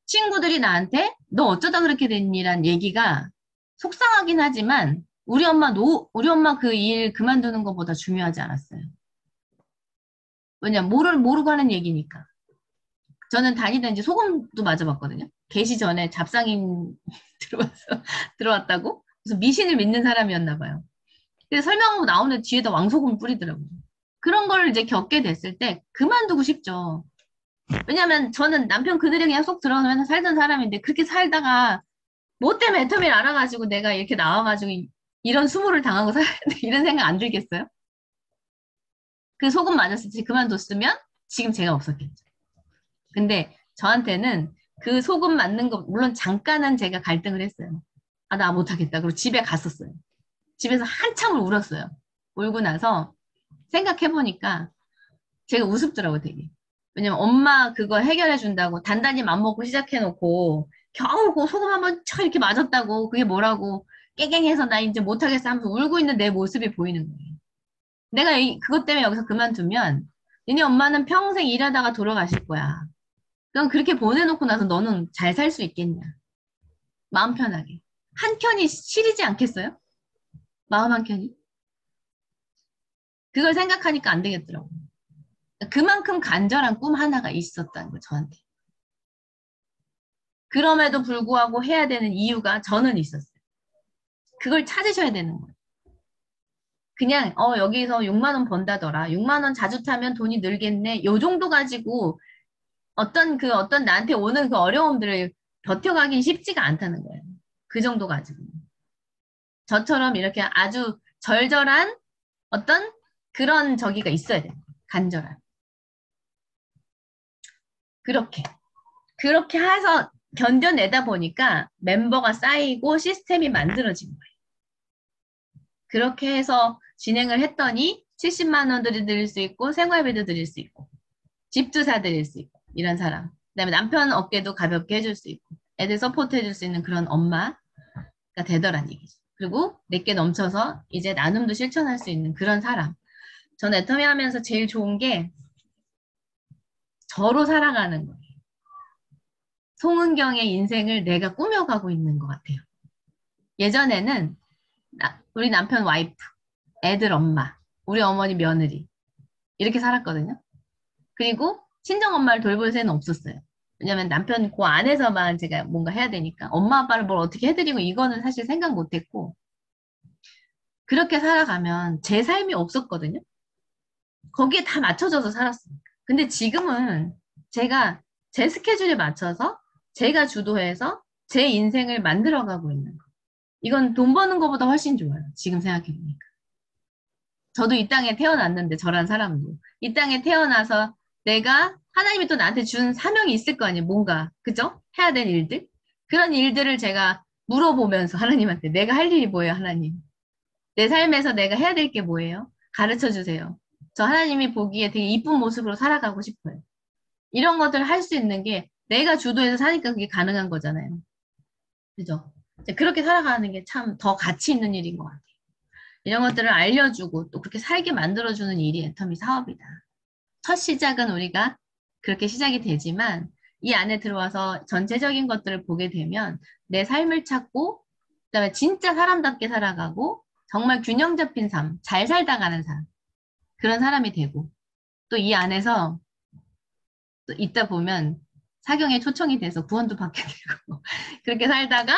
친구들이 나한테 너 어쩌다 그렇게 됐니란 얘기가 속상하긴 하지만 우리 엄마 그 일 그만두는 것보다 중요하지 않았어요. 왜냐면 모르고 하는 얘기니까. 저는 다니다 이제 소금도 맞아봤거든요. 계시 전에 잡상인 들어왔다고? 그래서 미신을 믿는 사람이었나 봐요. 그래서 설명하고 나오는데 뒤에다 왕소금 뿌리더라고요. 그런 걸 이제 겪게 됐을 때 그만두고 싶죠. 왜냐면 저는 남편 그늘에 그냥 쏙 들어가서 맨날 살던 사람인데 그렇게 살다가 뭐 때문에 애터미를 알아가지고 내가 이렇게 나와가지고 이런 수모를 당하고 살야 돼. 이런 생각 안 들겠어요? 그 소금 맞았을 때 그만뒀으면 지금 제가 없었겠죠. 근데 저한테는 그 소금 맞는 거 물론 잠깐은 제가 갈등을 했어요. 아, 나 못하겠다. 그리고 집에 갔었어요. 집에서 한참을 울었어요. 울고 나서 생각해보니까 제가 우습더라고요, 되게. 왜냐면 엄마 그거 해결해 준다고 단단히 맘먹고 시작해놓고 겨우 그 소금 한번 쳐 이렇게 맞았다고 그게 뭐라고 깨갱해서 나 이제 못하겠어 하면서 울고 있는 내 모습이 보이는 거예요. 내가 그것 때문에 여기서 그만두면 니네 엄마는 평생 일하다가 돌아가실 거야. 그럼 그렇게 보내놓고 나서 너는 잘 살 수 있겠냐. 마음 편하게. 한켠이 시리지 않겠어요? 마음 한켠이. 그걸 생각하니까 안 되겠더라고요. 그만큼 간절한 꿈 하나가 있었다는 거예요, 저한테. 그럼에도 불구하고 해야 되는 이유가 저는 있었어요. 그걸 찾으셔야 되는 거예요. 그냥 여기서 6만 원 번다더라. 6만 원 자주 타면 돈이 늘겠네. 요 정도 가지고 어떤 나한테 오는 그 어려움들을 버텨가긴 쉽지가 않다는 거예요. 그 정도 가지고. 저처럼 이렇게 아주 절절한 어떤 그런 저기가 있어야 돼요. 간절한. 그렇게 해서 견뎌내다 보니까 멤버가 쌓이고 시스템이 만들어진 거예요. 그렇게 해서 진행을 했더니 70만 원도 드릴 수 있고 생활비도 드릴 수 있고 집도 사드릴 수 있고 이런 사람. 그다음에 남편 어깨도 가볍게 해줄 수 있고 애들 서포트 해줄 수 있는 그런 엄마. 되더란 얘기죠. 그리고 내게 넘쳐서 이제 나눔도 실천할 수 있는 그런 사람. 저는 애터미 하면서 제일 좋은 게 저로 살아가는 거예요. 송은경의 인생을 내가 꾸며가고 있는 것 같아요. 예전에는 우리 남편 와이프, 애들 엄마, 우리 어머니 며느리 이렇게 살았거든요. 그리고 친정엄마를 돌볼 새는 없었어요. 왜냐면 남편 그 안에서만 제가 뭔가 해야 되니까 엄마 아빠를 뭘 어떻게 해드리고 이거는 사실 생각 못했고 그렇게 살아가면 제 삶이 없었거든요. 거기에 다 맞춰져서 살았어요. 근데 지금은 제가 제 스케줄에 맞춰서 제가 주도해서 제 인생을 만들어가고 있는 거. 이건 돈 버는 것보다 훨씬 좋아요. 지금 생각해보니까. 저도 이 땅에 태어났는데 저란 사람도 이 땅에 태어나서 내가 하나님이 또 나한테 준 사명이 있을 거 아니에요. 뭔가 그죠? 해야 될 일들 그런 일들을 제가 물어보면서 하나님한테 내가 할 일이 뭐예요 하나님 내 삶에서 내가 해야 될 게 뭐예요? 가르쳐 주세요. 저 하나님이 보기에 되게 이쁜 모습으로 살아가고 싶어요. 이런 것들을 할 수 있는 게 내가 주도해서 사니까 그게 가능한 거잖아요. 그죠? 그렇게 살아가는 게 참 더 가치 있는 일인 것 같아요. 이런 것들을 알려주고 또 그렇게 살게 만들어주는 일이 애터미 사업이다. 첫 시작은 우리가 그렇게 시작이 되지만 이 안에 들어와서 전체적인 것들을 보게 되면 내 삶을 찾고 그다음에 진짜 사람답게 살아가고 정말 균형 잡힌 삶, 잘 살다 가는 삶 그런 사람이 되고 또 이 안에서 또 있다 보면 사경에 초청이 돼서 구원도 받게 되고 그렇게 살다가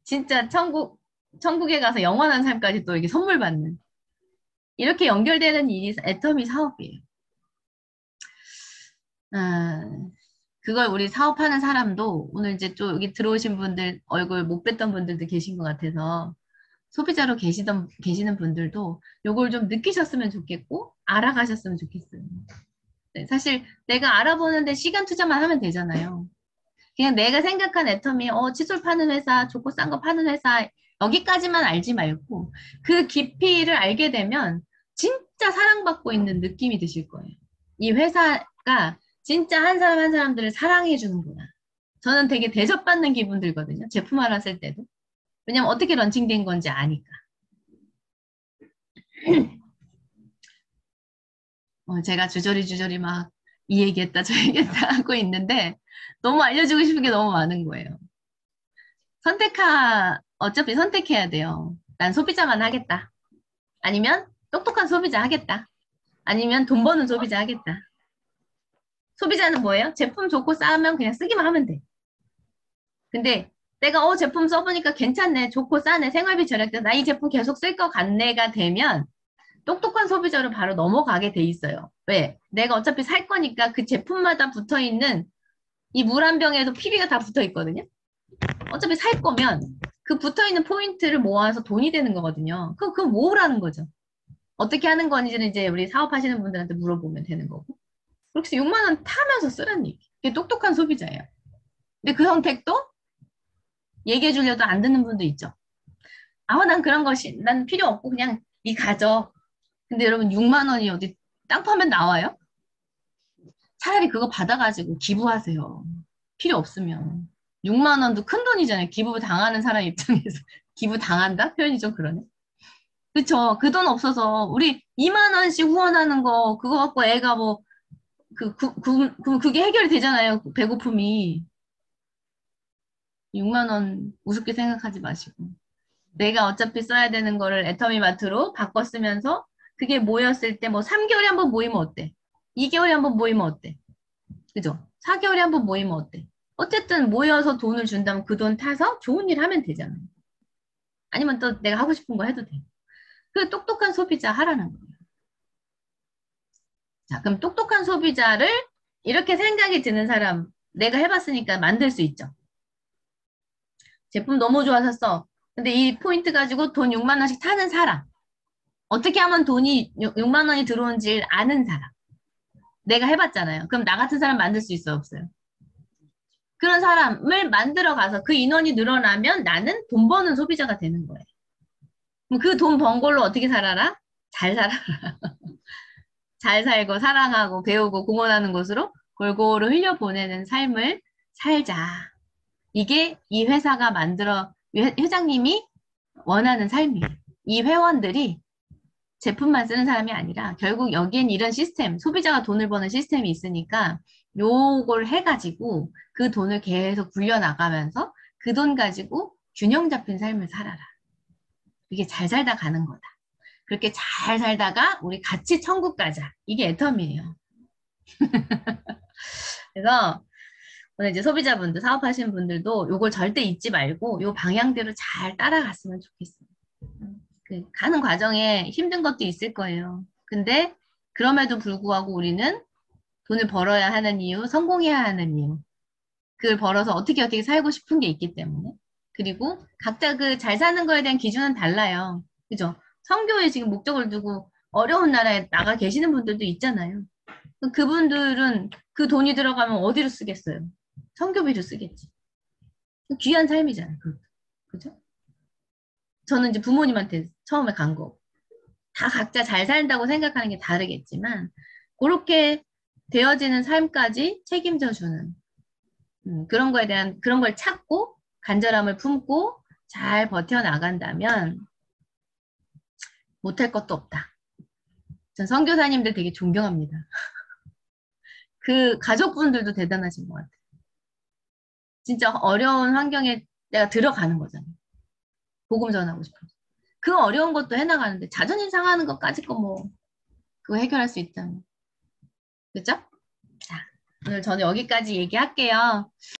진짜 천국에 가서 영원한 삶까지 또 이렇게 선물 받는 이렇게 연결되는 일이 애터미 사업이에요. 그걸 우리 사업하는 사람도 오늘 이제 또 여기 들어오신 분들 얼굴 못 뵀던 분들도 계신 것 같아서 소비자로 계시는 분들도 요걸 좀 느끼셨으면 좋겠고 알아가셨으면 좋겠어요. 네, 사실 내가 알아보는데 시간 투자만 하면 되잖아요. 그냥 내가 생각한 애터미 칫솔 파는 회사, 좋고 싼 거 파는 회사 여기까지만 알지 말고 그 깊이를 알게 되면 진짜 사랑받고 있는 느낌이 드실 거예요. 이 회사가 진짜 한 사람 한 사람들을 사랑해 주는구나. 저는 되게 대접받는 기분 들거든요. 제품 알았을 때도. 왜냐면 어떻게 런칭된 건지 아니까. 제가 주저리 막 이 얘기했다 저 얘기했다 하고 있는데 너무 알려주고 싶은 게 너무 많은 거예요. 어차피 선택해야 돼요. 난 소비자만 하겠다. 아니면 똑똑한 소비자 하겠다. 아니면 돈 버는 소비자 하겠다. 소비자는 뭐예요? 제품 좋고 싸면 그냥 쓰기만 하면 돼. 근데 내가 제품 써보니까 괜찮네. 좋고 싸네. 생활비 절약돼. 나 이 제품 계속 쓸 것 같네가 되면 똑똑한 소비자로 바로 넘어가게 돼 있어요. 왜? 내가 어차피 살 거니까 그 제품마다 붙어있는 이 물 한 병에도 PB가 다 붙어 있거든요. 어차피 살 거면 그 붙어있는 포인트를 모아서 돈이 되는 거거든요. 그거 모으라는 거죠. 어떻게 하는 건지는 이제 우리 사업하시는 분들한테 물어보면 되는 거고. 그렇게 6만 원 타면서 쓰라는 얘기. 그게 똑똑한 소비자예요. 근데 그 선택도 얘기해 주려도 안 듣는 분도 있죠. 난 그런 것이 난 필요 없고 그냥 네 가져. 근데 여러분 6만 원이 어디 땅 파면 나와요? 차라리 그거 받아가지고 기부하세요. 필요 없으면. 6만 원도 큰 돈이잖아요. 기부 당하는 사람 입장에서. 기부 당한다? 표현이 좀 그러네. 그쵸. 그 돈 없어서 우리 2만 원씩 후원하는 거 그거 갖고 애가 뭐 그게 해결이 되잖아요. 배고픔이. 6만 원 우습게 생각하지 마시고. 내가 어차피 써야 되는 거를 애터미 마트로 바꿔 쓰면서 그게 모였을 때 뭐 3개월에 한 번 모이면 어때? 2개월에 한 번 모이면 어때? 그죠? 4개월에 한 번 모이면 어때? 어쨌든 모여서 돈을 준다면 그 돈 타서 좋은 일 하면 되잖아요. 아니면 또 내가 하고 싶은 거 해도 돼. 그 똑똑한 소비자 하라는 거예요. 자, 그럼 똑똑한 소비자를 이렇게 생각이 드는 사람 내가 해봤으니까 만들 수 있죠. 제품 너무 좋아서 써. 근데 이 포인트 가지고 돈 6만 원씩 타는 사람. 어떻게 하면 돈이 6만 원이 들어온지 아는 사람. 내가 해봤잖아요. 그럼 나 같은 사람 만들 수 있어요, 없어요? 그런 사람을 만들어 가서 그 인원이 늘어나면 나는 돈 버는 소비자가 되는 거예요. 그럼 그 돈 번 걸로 어떻게 살아라? 잘 살아라. 잘 살고 사랑하고 배우고 공헌하는 것으로 골고루 흘려보내는 삶을 살자. 이게 이 회사가 회장님이 원하는 삶이에요. 이 회원들이 제품만 쓰는 사람이 아니라 결국 여기엔 이런 시스템, 소비자가 돈을 버는 시스템이 있으니까 요걸 해가지고 그 돈을 계속 굴려나가면서 그 돈 가지고 균형 잡힌 삶을 살아라. 이게 잘 살다 가는 거다. 그렇게 잘 살다가 우리 같이 천국 가자. 이게 애텀이에요. 그래서 오늘 이제 소비자분들, 사업하시는 분들도 요걸 절대 잊지 말고 요 방향대로 잘 따라갔으면 좋겠어요. 그 가는 과정에 힘든 것도 있을 거예요. 근데 그럼에도 불구하고 우리는 돈을 벌어야 하는 이유, 성공해야 하는 이유. 그걸 벌어서 어떻게 살고 싶은 게 있기 때문에. 그리고 각자 그 잘 사는 거에 대한 기준은 달라요. 그죠? 선교에 지금 목적을 두고 어려운 나라에 나가 계시는 분들도 있잖아요. 그분들은 그 돈이 들어가면 어디로 쓰겠어요? 선교비로 쓰겠지. 귀한 삶이잖아요. 그죠? 저는 이제 부모님한테 처음에 간 거. 다 각자 잘 산다고 생각하는 게 다르겠지만, 그렇게 되어지는 삶까지 책임져 주는, 그런 거에 대한, 그런 걸 찾고, 간절함을 품고, 잘 버텨나간다면, 못할 것도 없다. 전 선교사님들 되게 존경합니다. 그 가족분들도 대단하신 것 같아요. 진짜 어려운 환경에 내가 들어가는 거잖아요. 복음 전하고 싶어서. 그 어려운 것도 해나가는데 자존심 상하는 것까지 거 뭐 그거 해결할 수 있잖아요. 그죠? 자, 오늘 저는 여기까지 얘기할게요.